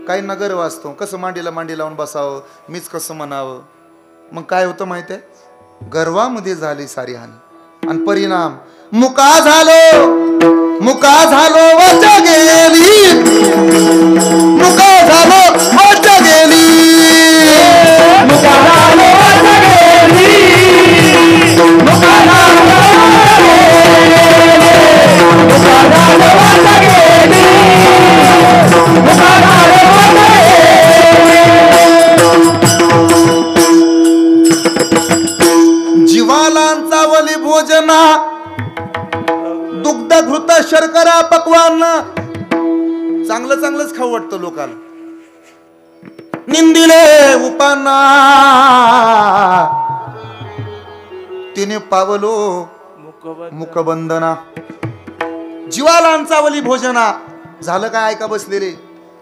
काही न गर्व असतो कसं मांडीला मांडी लावून बसावं मीच कसं म्हणावं मग काय होतं माहिती आहे गर्वामध्ये झाली सारी हानी आणि परिणाम मुका झालो वाचा गेली मुका झालो वाचा गेली मुका झालो वाचा गेली मुका झालो मुका झालो वाचा गेली मुका झालो वाचा जीवालांचा वली भोजना दुग्ध घृत शर्करा पक्वान चांगलं चांगलंच खाऊ वाटतं लोकांना निंदिले उपाना तिने पावलो मुखबंधना जीवाला वली भोजना झालं काय ऐका बसलेले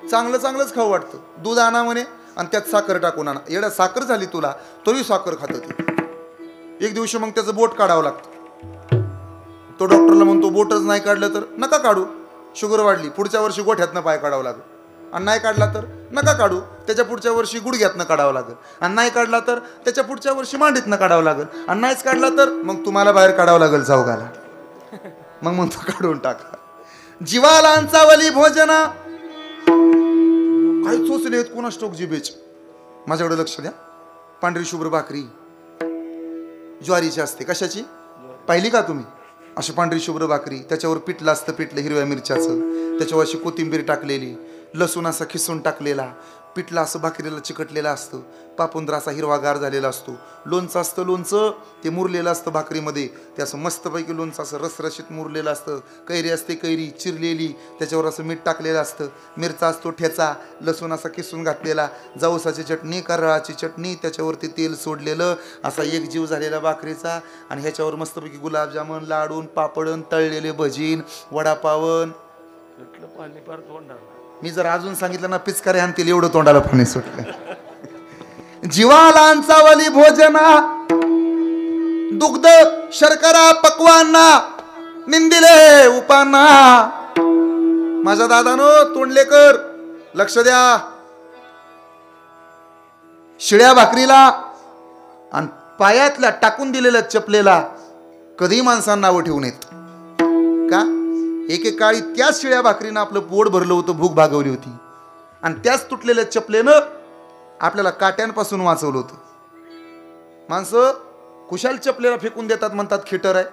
चांगलं चांगलंच खाऊ वाटतं दूध आणा म्हणे आणि त्यात साखर टाकून आणा एवढा साखर झाली तुला तरी साखर खात होती एक दिवशी मग त्याचं बोट काढावं लागतं तो डॉक्टरला म्हणतो बोटच नाही काढलं तर नका काढू शुगर वाढली पुढच्या वर्षी गोठ्यातनं पाय काढावं लागेल आणि नाही काढला तर नका काढू त्याच्या पुढच्या वर्षी गुडघ्यातनं काढावं लागेल आणि नाही काढला तर त्याच्या पुढच्या वर्षी मांडीतनं काढावं लागेल आणि नाहीच काढला तर मग तुम्हाला बाहेर काढावं लागेल चौघाला मग म्हणतो काढून टाका जीवालांचा वली भोजना काही चोचले आहेत कोणा स्टोक जिबेच माझ्याकडे लक्ष द्या पांढरी शुभ्र भाकरी ज्वारीची असते कशाची पाहिली का तुम्ही अशी पांढरी शुभ्र भाकरी त्याच्यावर पिठलं असतं पिठलं हिरव्या मिरच्याचं त्याच्यावर अशी कोथिंबीर टाकलेली लसूण असा खिसून टाकलेला पिठलं असं भाकरीला चिकटलेलं असतं पापुंद्रा असा हिरवागार झालेला असतो लोणचं असतं लोणचं ते मुरलेलं असतं भाकरीमध्ये ते असं मस्तपैकी लोणचं असं रसरशीत मुरलेलं असतं कैरी असते कैरी चिरलेली त्याच्यावर असं मीठ टाकलेलं असतं मिरचा असतो ठेचा लसूण असा किसून घातलेला जवसाची चटणी कारळाची चटणी त्याच्यावरती तेल सोडलेलं असा एक जीव झालेला भाकरीचा आणि ह्याच्यावर मस्तपैकी गुलाबजामन लाडून पापडन तळलेले भजीन वडापावन मी जर अजून सांगितलं ना पिचकारे आणतील एवढं तोंडाला पाणी सुटलं जीवालांचा वली भोजना दुग्ध शर्करा पक्वांना निंदिले उपांना माझ्या दादानो तोंडलेकर लक्ष द्या शिळ्या भाकरीला आणि पायातल्या टाकून दिलेल्या चपलेला कधी माणसांना नावं ठेवून येत का एकेकाळी त्याच शिळ्या भाकरीनं आपलं पोट भरलं होतं भूक भागवली होती आणि त्याच तुटलेल्या चपलेनं आपल्याला काट्यांपासून वाचवलं होतं माणसं कुशाल चपलेला फेकून देतात म्हणतात खिटर आहे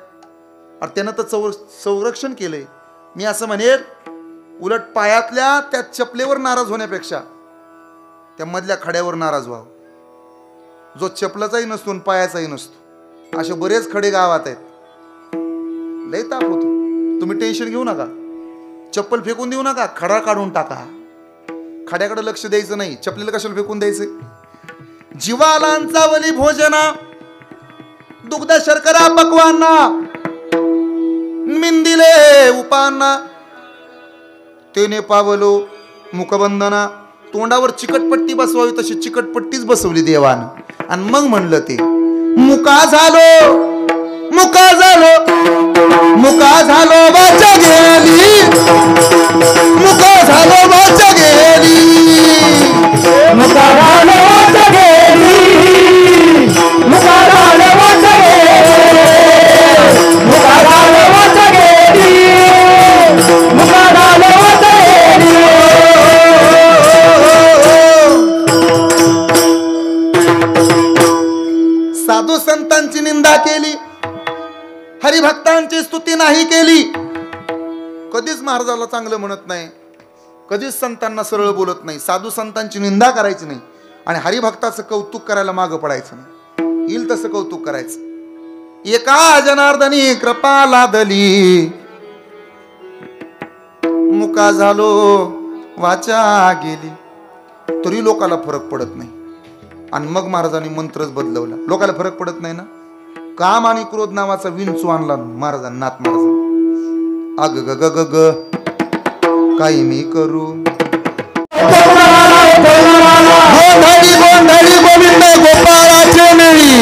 आणि त्यानं तर संरक्षण केलंय मी असं म्हणेल उलट पायातल्या त्या चपलेवर नाराज होण्यापेक्षा त्या मधल्या खड्यावर नाराज व्हावं जो चपलाचाही नसतो आणि पायाचाही नसतो असे बरेच खडे गावात आहेत लय ताप होतो तुम्ही टेन्शन घेऊ नका चप्पल फेकून देऊ नका खडा काढून टाका खड्याकडे लक्ष द्यायचं नाही चपलीला कशाला फेकून द्यायचं जीवालांचा वली भोजना दुग्ध शर्करा पक्वांना मिंदिले उपांना तेने पावलो मुखबंधना तोंडावर चिकटपट्टी बसवावी तशी चिकटपट्टीच बसवली देवानं आणि मग म्हणलं ते मुका झालो मुका झालो वाचा गेली मुका झालो वाचा गेली मुका झालो वाचा गेली मुका झालो वाचा गेली मुका झालो वाचा गेली मुका झालो वाचा गेली साधू संतांची निंदा केली, हरिभक्तांची स्तुती नाही केली. कधीच महाराजाला चांगलं म्हणत नाही, कधीच संतांना सरळ बोलत नाही, साधू संतांची निंदा करायची नाही आणि हरिभक्ताचं कौतुक करायला मागं पडायचं नाही. येईल तसं कौतुक करायचं. एका जनार्दनी कृपा लादली, मुका झालो वाचा गेली, तरी लोकाला फरक पडत नाही. आणि मग महाराजांनी मंत्रच बदलवला. लोकाला फरक पडत नाही ना. काम आणि क्रोध नावाचा विंचू आणला महाराजांना, नाथ महाराज. अग ग ग ग ग काही मी करू. गोंधळी गोंधळी गोविंद गोपाळाचे मेळी,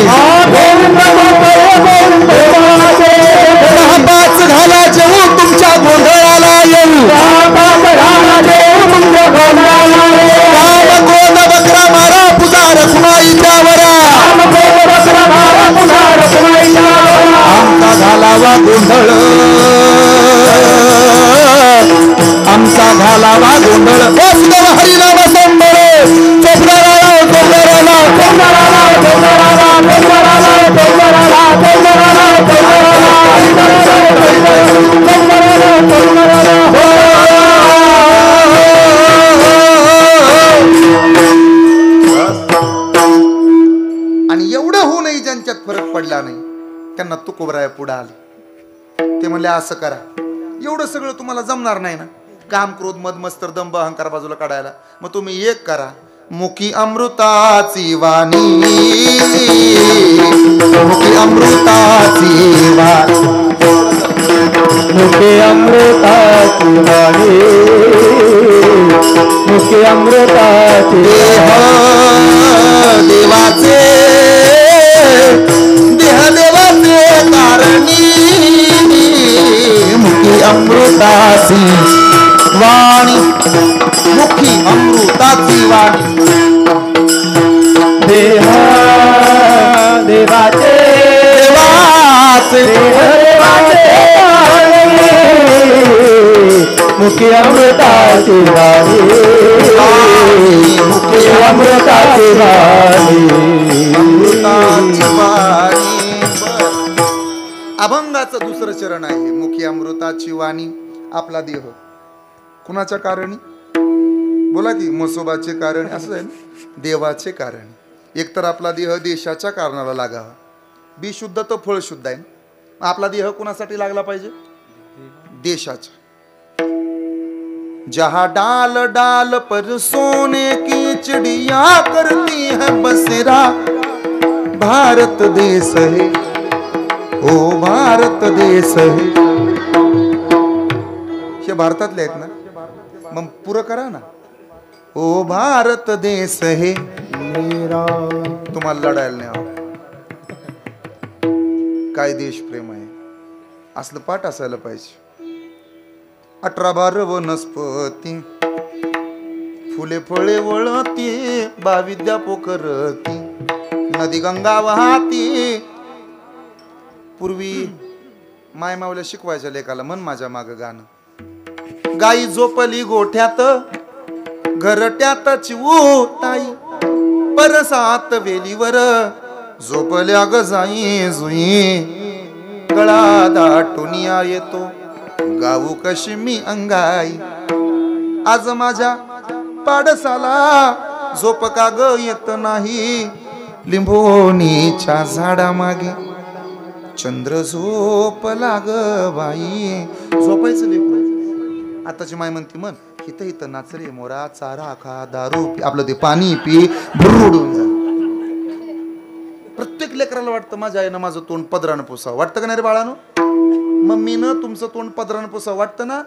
पाच घालाचे हो तुमच्या गोंधळाला येऊ. राम क्रोध बकरा मारा पुजार कुणाईच्या वरा. आमचा घालावा गोंधळ, आमचा घालावा गोंधळ. वासुदेव हरिनाम संबळ, चोपडाला चोपडाला चोपडाला चोपडाला चोपडाला चोपडाला आणि एवढं होऊनही ज्यांच्यात फरक पडला नाही त्यांना तुकोबराया पुढे आले. ते म्हणले असं करा, एवढं सगळं तुम्हाला जमणार नाही ना, काम क्रोध मद मत्सर दंभ अहंकार बाजूला काढायला. मग तुम्ही एक करा, मुखी अमृताची वाणी, मुखी अमृताची वाणी, मुखे अमृताची वाणी, मुखे अमृताची देवाचे देह देवाचे कारणी, मुखी अमृताची वाणी, मुखी अमृताची वाणी. देहा देवाचे देवाचे मुखी अमृताची वाणी, मुखी अमृताची वाणी, अमृताची वाणी. अभंगाचं दुसरं चरण आहे मुखी अमृताची वाणी. आपला देह कुणाच्या कारणी? बोला की मसोबाचे कारण असं आहे ना, देवाचे कारण. एकतर आपला देह देशाच्या कारणाला लागावा. बी शुद्ध तर फळ शुद्ध आहे. आपला देह कुणासाठी लागला पाहिजे? देशाच्या. जहा डाल डाल पर सोने की चिड़िया करती है बसेरा, भारत देश है, ओ भारत देश है. हे भारतातले आहेत ना, मग पुरं करा ना. ओ भारत देश है मेरा. तुम्हाला लढायला नाही आवडत. काय देशप्रेम आहे, असलं पाठ असायला पाहिजे. 18-12 वनस्पती, फुले फळे वळती, बाविद्या पोखरती, नदी गंगा वाहती. पूर्वी माय मावल्या शिकवायच्या लेकाला मन माझ्या माग गाणं. गाई झोपली गोठ्यात, घरट्यात चिवताई, परसात वेलीवर झोपल्या ग जाई जुई. गळा दाटुनिया येतो, गाऊ कशी मी अंगाई. आज माझ्या पाडसाला झोप का ग येत नाही, लिंबोणीच्या झाडा मागे चंद्र झोपला ग बाई. झोपायचं लेकरू. आताची माय म्हणती मन हिथं हिथं नाच रे मोरा, चारा खा, दारू पी, आपलं ते पाणी पी, भुरडून जा. प्रत्येक लेकराला वाटतं माझ्या आईनं माझं तोंड पदरानं पुसावं. वाटतं का नाही रे बाळानो? मम्मीनं तुमचं तोंड पदरानं पुसावं वाटतं ना?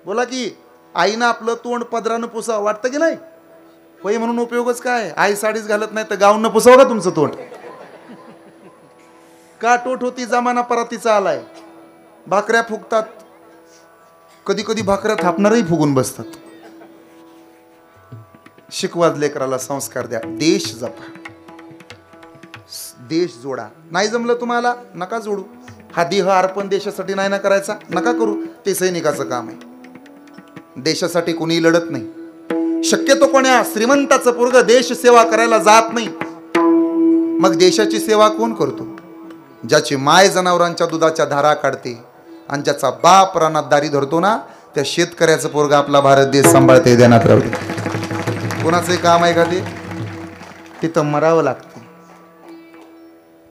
बोला की आईनं आपलं तोंड पदरानं पुसावं वाटतं की नाही? होय म्हणून उपयोगच काय? आई साडीच घालत नाही तर गाऊन पुसावं का तुमचं तोंड? का टोट होती जमाना परातीचा आलाय. भाकऱ्या फुगतात, कधी कधी भाकऱ्या थापणारही फुगून बसतात. शिकवाज लेकराला संस्कार द्या. देश जपा, देश जोडा. नाही जमलं तुम्हाला नका जोडू. हा देह अर्पण देशासाठी नाही ना करायचा, नका करू. ते सैनिकाचं काम आहे. देशासाठी कोणी लढत नाही. शक्यतो कोण्या श्रीमंताचं पोरग देश सेवा करायला जात नाही. मग देशाची सेवा कोण करतो? ज्याची माय जनावरांच्या दुधाच्या धारा काढते आणि ज्याचा बाप रानात दारी धरतो ना, त्या शेतकऱ्याचं पोरगा आपला भारत देश सांभाळते, देण्यात राहते. कोणाचं काम आहे का ते? तिथं मरावं लागतं.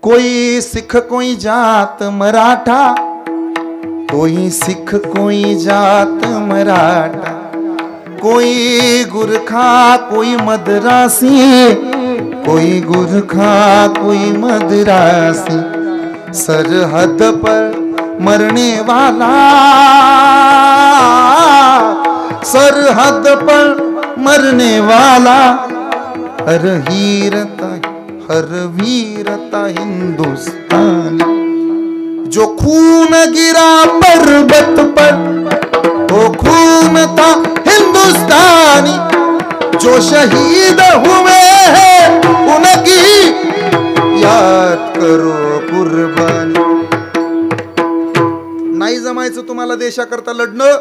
कोई सिख कोई जात मराठा, कोई सिख कोई जात मराठा, कोई गुरखा कोई मदरासी, कोई गुरखा कोई मदरासी, सरहद पर मरने वाला, सरहद पर मरने वाला, हर वीरता हिंदुस्तानी, जो खून गिरा पर्वत पर वो खून था हिंदुस्तानी, जो शहीद हुए हैं उनकी याद करो कुर्बानी. नाही जमायचं तुम्हाला देशाकरता लढणं,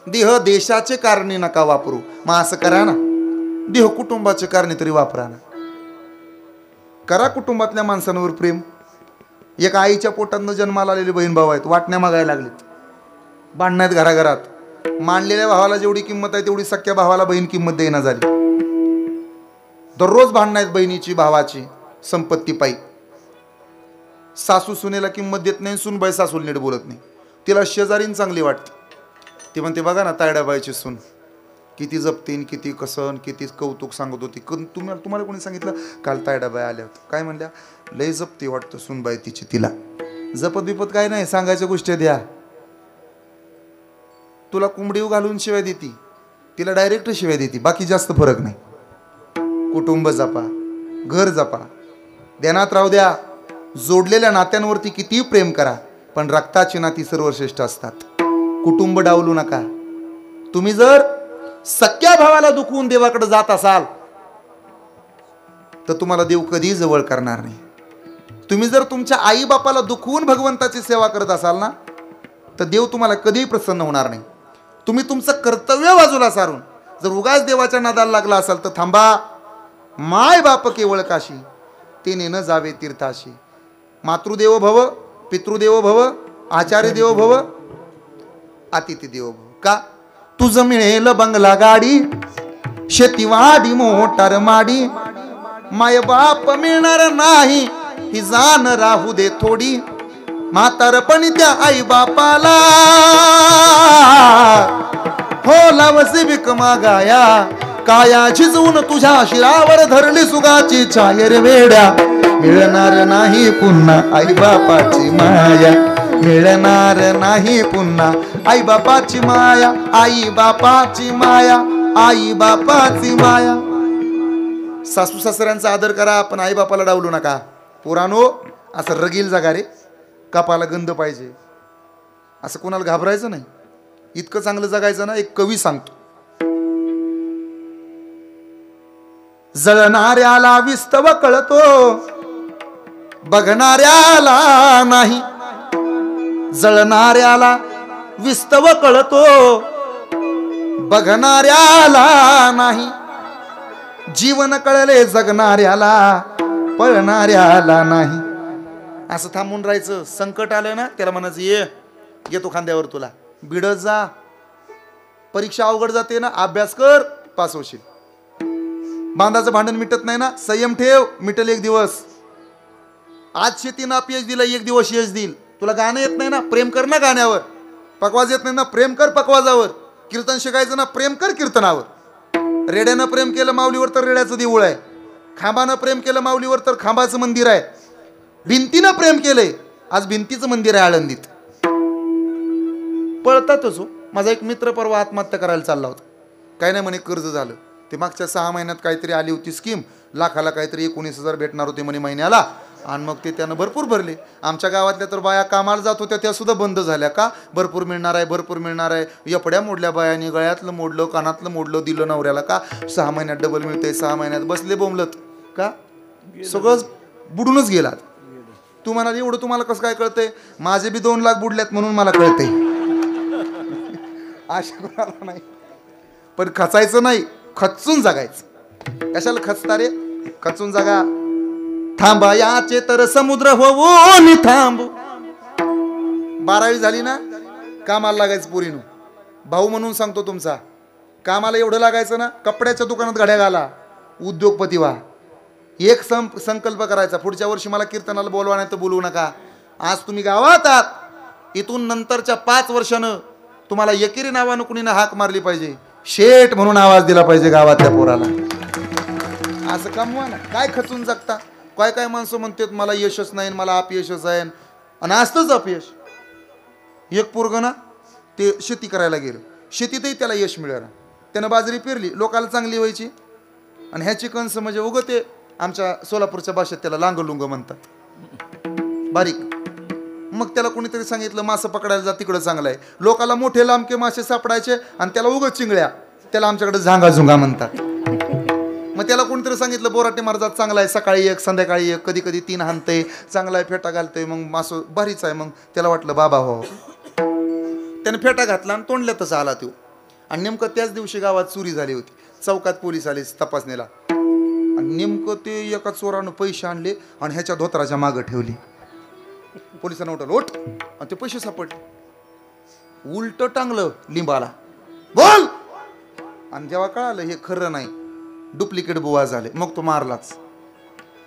देह देशाचे कारणे नका वापरू. मग असं करा ना, देह कुटुंबाचे कारणे तरी वापरा ना. करा कुटुंबातल्या माणसांवर प्रेम. एक आईच्या पोटातनं जन्माला आलेले बहीण भाऊ आहेत, वाटण्या मागायला लागलेत, भांडण्यात घराघरात. मानलेल्या भावाला जेवढी किंमत आहे तेवढी सख्या भावाला बहीण किंमत देईना झाली. दररोज भांडणं आहेत बहिणीची भावाची संपत्ती पायी. सासू सुनेला किंमत देत नाही, सुनबाई सासूला नीट बोलत नाही. तिला शेजारीन चांगली वाटते. ती म्हणते बघा ना तायडाबाईची सून किती जपतीन, किती कसन, किती कौतुक सांगत होती. तुम्हाला कोणी सांगितलं? काल तायडाबाई आल्या होत्या. काय म्हणल्या? लय जपती वाटतं सुनबाई तिची. तिला जपत बिपत काय नाही, सांगायच्या गोष्टी द्या. तुला कोंबडी घालून शिवाय देती, तिला डायरेक्ट शिवाय देती. बाकी जास्त फरक नाही. कुटुंब जपा, घर जपा, ध्यानात राहू द्या. जोडलेल्या नात्यांवरती किती प्रेम करा, पण रक्ताची नाती सर्वश्रेष्ठ असतात. कुटुंब डावलू नका. तुम्ही जर सख्या भावाला दुखवून देवाकडे जात असाल तर तुम्हाला देव कधी जवळ करणार नाही. तुम्ही जर तुमच्या आई बापाला दुखवून भगवंताची सेवा करत असाल ना, तर देव तुम्हाला कधीही प्रसन्न होणार नाही. तुम्ही तुमचं कर्तव्य बाजूला सारून जर उगाच देवाच्या नादाला लागला असाल तर थांबा. माय बाप केवळ काशी, तेने न जावे तीर्थाशी. मातृदेवो भव, पितृदेवो भव, आचार्य देवो भव, अतिथी देवो भव. का? तुझं मिळेल बंगला गाडी, शेतीवाडी मोटार माडी, माय बाप मिळणार नाही ही जाण राहू दे थोडी. म्हातारपणी त्या आई बापाला हो लावसे बिक मागाया, काया झिजवून तुझ्या शिरावर धरली सुगाची छायर वेड्या. मिळणार नाही पुन्हा आई बापाची माया, मिळणार नाही पुन्हा आई बापाची माया, आई बापाची माया, आई बापाची माया. सासू सासऱ्यांचा आदर करा, पण आई बापाला डावलू नका. पोरानो, असं रगील जागा रे, कपाला गंध पाहिजे असं कोणाला घाबरायचं नाही. इतकं चांगलं जगायचं ना. एक कवी सांगतो, जळणाऱ्याला विस्तव कळतो, बघणाऱ्याला नाही. जळणाऱ्याला विस्तव कळतो, बघणाऱ्याला नाही. जीवन कळले जगणाऱ्याला, पळणाऱ्याला नाही. असं थांबून राहायचं. संकट आलं ना, त्याला म्हणायचं ये येतो खांद्यावर तुला, भिडत जा. परीक्षा अवघड जाते ना, अभ्यास कर, पास होशील. बांधाचं भांडण मिटत नाही ना, संयम ठेव, मिटल एक दिवस. आज शेतीनं अपयश दिलं, एक दिवस यश देईल. तुला गाणं येत नाही ना, प्रेम कर ना गाण्यावर. पकवाज येत नाही ना, प्रेम कर पकवाजावर. कीर्तन शिकायचं ना, प्रेम कर कीर्तनावर. रेड्यानं प्रेम केलं माऊलीवर तर रेड्याचं देऊळ आहे. खांबानं प्रेम केलं माऊलीवर तर खांबाचं मंदिर आहे. भिंतीनं प्रेम केलंय, आज भिंतीचं मंदिर आहे आळंदीत. पळतातच हो. माझा एक मित्र परवा आत्महत्या करायला चालला होता. काय नाही म्हणे, कर्ज झालं. ते मागच्या 6 महिन्यात काहीतरी आली होती स्कीम, लाखाला काहीतरी 19,000 भेटणार होते म्हणे महिन्याला, आणि मग ते त्यानं भरपूर भरले. आमच्या गावातल्या तर बाया कामाला जात होत्या, त्या सुद्धा बंद झाल्या. का? भरपूर मिळणार आहे, भरपूर मिळणार आहे. यपड्या मोडल्या बायाने, गळ्यातलं मोडलं, कानातलं मोडलं, दिलं नवऱ्याला. का? 6 महिन्यात डबल मिळतंय. 6 महिन्यात बसले बोंबलत. का? सगळंच बुडूनच गेलात. तू म्हणाल एवढं तुम्हाला कसं काय कळतंय? माझे बी 2 लाख बुडल्यात म्हणून मला कळतंय. आशा कोणाला नाही, पण खचायचं नाही, खचून जगायचं. कशाला खचता रे? खचून जगा. थांबा याचे तर समुद्र होऊन थांबू. 12वी झाली ना, कामाला लागायचं पोरीनो. भाऊ म्हणून सांगतो तुमचा, कामाला एवढं लागायचं ना, कपड्याच्या दुकानात गाड्या घाला, उद्योगपती व्हा. एक संकल्प करायचा, पुढच्या वर्षी मला कीर्तनाला बोलवा नाही तर बोलवू नका. आज तुम्ही गावात आहात, इथून नंतरच्या 5 वर्षानं तुम्हाला एकेरी नावानं कुणीनं हाक मारली पाहिजे, शेठ म्हणून आवाज दिला पाहिजे गावातल्या पोराला. असं कमवा ना, काय खचून जगता. काय काय माणसं म्हणतात मला यशच नाही, मला अपयशच आहे, आणि असतंच अपयश. एक पोरगं ना, ते शेती करायला गेलं, शेतीतही त्याला यश मिळालं. त्यानं बाजरी पेरली, लोकाला चांगली व्हायची, आणि ह्याची कणसं म्हणजे उगं ते आमच्या सोलापूरच्या भाषेत त्याला लांगलुंग म्हणतात, बारीक. मग त्याला कोणीतरी सांगितलं मासे पकडायला जा, तिकडं चांगलं आहे. लोकाला मोठे लांबके मासे सापडायचे, आणि त्याला उगं चिंगळ्या, त्याला आमच्याकडे झांगा झुंगा म्हणतात. मग त्याला कोणीतरी सांगितलं बोराटे महाराजात चांगला आहे, सकाळी एक संध्याकाळी एक, कधी कधी 3 हाणतंय, चांगला आहे, फेटा घालतंय, मग मासं भारीच आहे. मग त्याला वाटलं बाबा हो. त्याने फेटा घातला आणि तोंडल्यातच आला तो. आणि नेमकं त्याच दिवशी गावात चोरी झाली होती. चौकात पोलीस आले तपासणीला, आणि नेमकं ते एका चोरानं पैसे आणले आणि ह्याच्या धोतराच्या मागं ठेवली. पोलिसांना उठवलं, ओठ, आणि ते पैसे सापडले. उलट टांगलं लिंबाला, बोल. आणि जेव्हा कळालं हे खरं नाही, डुप्लिकेट बुवा झाले, मग तो मारलाच.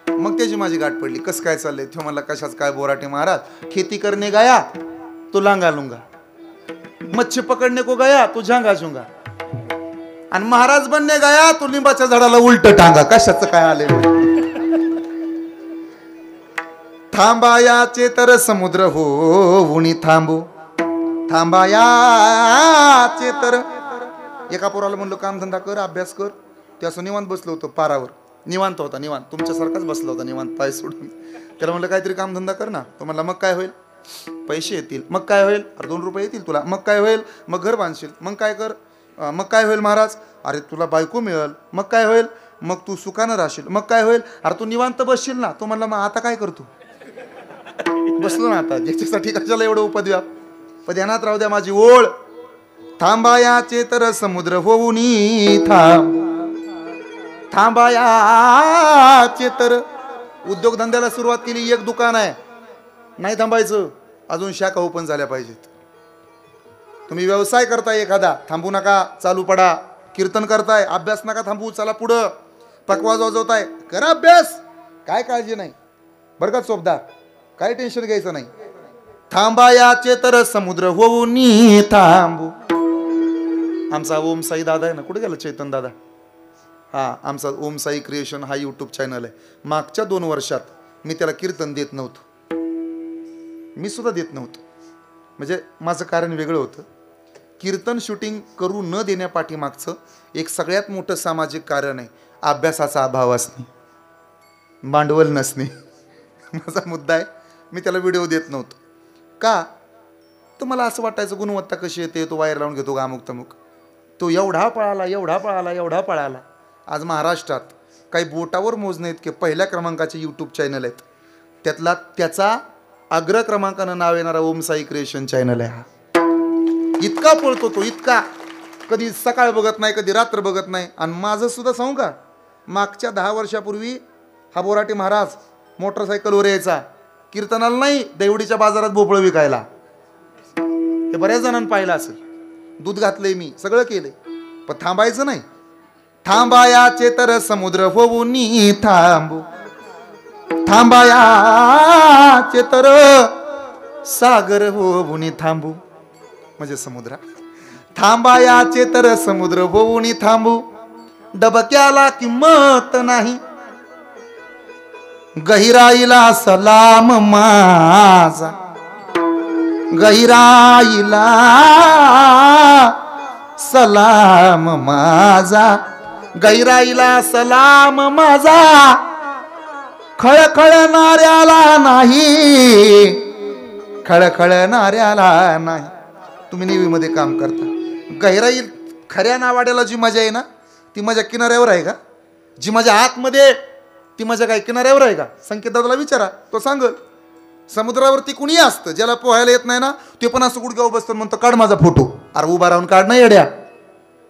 मग त्याची माझी गाठ पडली. कसं काय चाललंय? तो म्हणला कशाच काय बोराटे महाराज, खेती करने गया तो लांगा लुंगा, मच्छी पकडने को गया तो झांगा झुंगा, आणि महाराज बनने गया तो लिंबाच्या झाडाला उलट टांगा. कशाचं काय आले? थांबा याचे तर समुद्र होऊन थांबू. थांबा याचे तर. एका पोराला म्हणलो कामधंदा कर, अभ्यास कर. ते असं निवांत बसलो होतं पारावर, निवांत होता, निवांत तुमच्यासारखाच बसला होता, निवांत पाय सोडून. त्याला म्हणलं काहीतरी कामधंदा कर ना. तो म्हणला मग काय होईल? पैसे येतील. मग काय होईल? अरे 2 रुपये येतील तुला. मग काय होईल? मग घर बांधशील. मग काय कर? मग काय होईल महाराज? अरे तुला बायको मिळेल. मग काय होईल? मग तू सुखानं राहशील. मग काय होईल? अरे तू निवांत बसशील ना. तो म्हणला मग आता काय करतो? बसलो ना आता, ज्याच्यासाठी कशाला एवढं उपद्व्याप. पण ध्यानात राहू द्या माझी ओळ. थांबा याचे तर समुद्र होऊन थांब. थांबा याचे तर. उद्योगधंद्याला सुरुवात केली, एक दुकान आहे, नाही थांबायचं, अजून शाखा ओपन झाल्या पाहिजेत. तुम्ही व्यवसाय करताय एखादा, थांबू नका, चालू पडा. कीर्तन करताय, अभ्यास नका थांबू, चला पुढं. पकवा वाजवताय, करा अभ्यास, काय काळजी नाही बरं का चोपदार, काय टेन्शन घ्यायचं नाही. थांबा याचे तर समुद्र होऊन थांबू. आमचा ओम साई दादा आहे ना, कुठे गेला चैतन दादा? हा, आमचा ओम साई क्रिएशन हा यूट्यूब चॅनल आहे. मागच्या 2 वर्षात मी त्याला कीर्तन देत नव्हतो, मी सुद्धा देत नव्हतो. म्हणजे माझं कारण वेगळं होतं. कीर्तन शूटिंग करू न देण्यापाठीमागचं एक सगळ्यात मोठं सामाजिक कारण आहे, अभ्यासाचा अभाव असणे, भांडवल नसणे. माझा मुद्दा आहे. मी त्याला व्हिडिओ देत नव्हतो का, तर मला असं वाटायचं गुणवत्ता कशी येते, तो वायर लावून घेतो अमुक तमुक. तो एवढा पळाला, एवढा पळाला, एवढा पळाला. आज महाराष्ट्रात काही बोटावर मोजणे इतके पहिल्या क्रमांकाचे यूट्यूब चॅनल आहेत. त्यातला त्याचा अग्र क्रमांकानं नाव येणारा ओम साई क्रिएशन चॅनल आहे. हा इतका पळतो तो, इतका. कधी सकाळ बघत नाही, कधी रात्र बघत नाही. आणि माझं सुद्धा सांगू का, मागच्या 10 वर्षापूर्वी हा बोराटे महाराज मोटरसायकलवर यायचा, कीर्तनाला नाही, देवडीच्या बाजारात भोपळं विकायला. हे बऱ्याच जणांनी पाहिलं असेल. दूध घातलंय मी, सगळं केलंय, पण थांबायचं नाही. थांबा याचे तर समुद्र होऊन थांबू. थांबा याचे तर सागर होऊन थांबू. म्हणजे समुद्र. थांबा याचे तर समुद्र होऊन थांबू. डबक्याला किंमत नाही, गहिराईला सलाम माझा. गहिराईला सलाम माझा. गहिराईला सलाम माझा. खळखळणाऱ्याला नाही, खळखळणाऱ्याला नाही. तुम्ही नेव्हीमध्ये काम करता, गहिराई खऱ्या नावाड्याला जी मजा आहे ना, ती मजा किनाऱ्यावर आहे का? जी मजा आतमध्ये, ती मजा काय किनाऱ्यावर आहे का? संकेत दादाला विचारा, तो सांगल. समुद्रावरती कुणी असतं, ज्याला पोहायला येत नाही ना, ते पण असं गुडघ्यावर बसतं, म्हणतो काढ माझा फोटो. अरे उभा राहून काढ ना येड्या.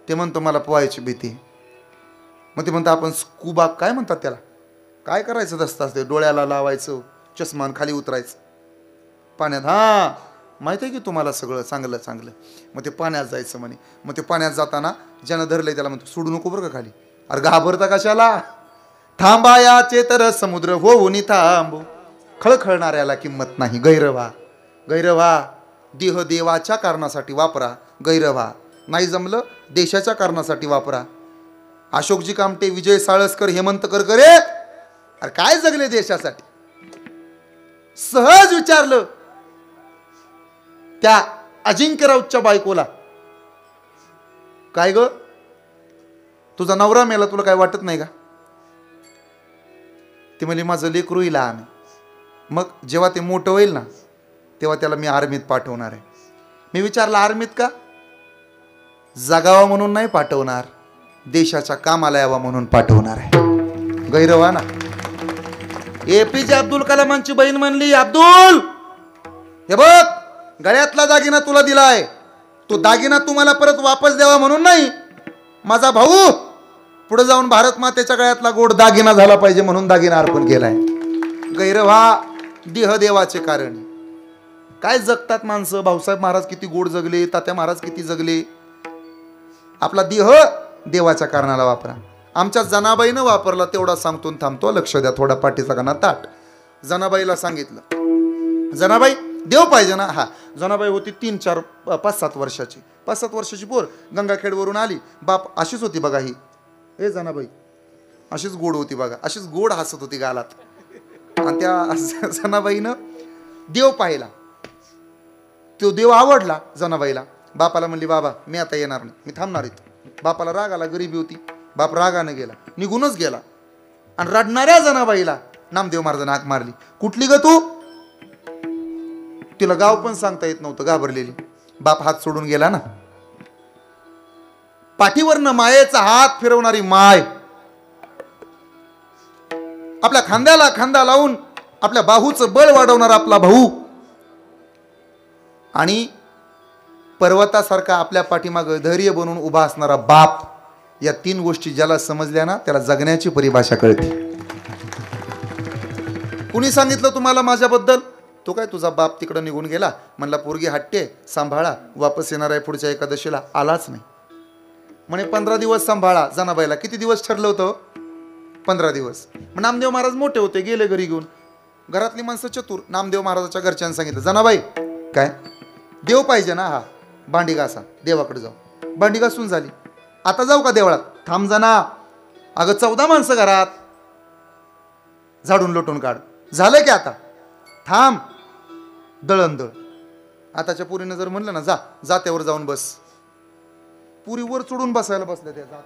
ते म्हणतो मला पोहायची भीती. मग ते म्हणतं आपण स्कूबा, काय म्हणतात त्याला, काय करायचं दसतास ते डोळ्याला लावायचं चष्मान खाली उतरायचं पाण्यात. हा माहिती आहे की तुम्हाला सगळं चांगलं चांगलं. मग ते पाण्यात जायचं म्हणे. मग ते पाण्यात जाताना ज्यानं धरलंय त्याला म्हणतो सोडू नको बरं का खाली. अरे घाबरता कशाला. थांबा याचे तर समुद्र होऊन थांबू. खळखळणाऱ्याला किंमत नाही. गैरवा गैरवा. देह देवाच्या कारणासाठी वापरा. गैरवा. नाही जमलं देशाच्या कारणासाठी वापरा. अशोकजी कामटे, विजय साळसकर, हेमंत करकरे अरे काय जगले देशासाठी. सहज विचारलं त्या अजिंक्यरावच्या बायकोला, काय ग तुझा नवरा मेला तुला काय वाटत नाही का. ती म्हणली माझं लेकरू येईल आम्ही. मग जेव्हा ते मोठं होईल ना तेव्हा त्याला मी आर्मीत पाठवणार आहे. मी विचारलं आर्मीत का. जगावा म्हणून नाही पाठवणार, देशाच्या कामाला यावा म्हणून पाठवणार आहे. गैरवा ना. एपीजे अब्दुल कलामांची बहीण म्हणली अब्दुल हे बघ गळ्यातला दागिना तुला दिलाय, तो दागिना तुम्हाला परत वापस द्यावा म्हणून नाही, माझा भाऊ पुढे जाऊन भारत मातेच्या गळ्यातला गोड दागिना झाला पाहिजे म्हणून दागिना अर्पण केलाय. गैरवा. देह देवाचे कारण. काय जगतात माणसं. भाऊसाहेब महाराज किती गोड जगले, तात्या महाराज किती जगले. आपला देह देवाच्या कारणाला वापरा. आमच्या जनाबाईनं वापरला तेवढा सांगतो थांबतो. लक्ष द्या थोडा पाठीचा काना ताट. जनाबाईला सांगितलं जनाबाई देव पाहिजे ना. हा जनाबाई होती 3, 4, 5, 7 वर्षाची. 5, 7 वर्षाची पोर गंगाखेडवरून आली. बाप अशीच होती बघा ही. ए जनाबाई अशीच गोड होती बघा. अशीच गोड हसत होती गालात. आणि त्या जनाबाईनं देव पाहिला. तो देव आवडला जनाबाईला. बापाला म्हणली बाबा मी आता येणार नाही, मी थांबणार इथं. बापाला राग आला, गरिबी होती. बाप रागाने गेला, निघूनच गेला. आणि रडणाऱ्या जनाबाईला नामदेव महाराजांनी हाक मारली. कुठली ग तू. तिला गाव पण सांगता येत नव्हतं, घाबरलेली. बाप हात सोडून गेला ना. पाठीवरनं मायेचा हात फिरवणारी माय, आपल्या खांद्याला खांदा लावून आपल्या बाहूचं बळ वाढवणारा आपला भाऊ, आणि पर्वतासारखा आपल्या पाठीमागं धैर्य बनवून उभा असणारा बाप. या 3 गोष्टी ज्याला समजल्या ना त्याला जगण्याची परिभाषा कळते. कुणी सांगितलं तुम्हाला माझ्याबद्दल. तो काय तुझा बाप तिकडं निघून गेला, म्हणला पोरगी हट्टे सांभाळा, वापस येणार आहे पुढच्या एकादशीला, आलाच नाही म्हणे. 15 दिवस सांभाळा. जनाबाईला किती दिवस ठरलं होतं. 15 दिवस. मग नामदेव महाराज मोठे होते, गेले घरी घेऊन. घरातली माणसं चतुर. नामदेव महाराजाच्या घरच्यांनी सांगितलं जनाबाई काय देव पाहिजे ना. हा भांडी घासा, देवाकडे जाऊ. भांडी घासून झाली. आता जाऊ का देवळात. थांब जाना. अगं 14 माणसं घरात, झाडून लोटून काढ. झालं की आता थांब. दळणदळ. आताच्या पुरीनं जर म्हणलं ना जा जात्यावर जाऊन बस, पुरी वर चढून बसायला बसल्या त्या.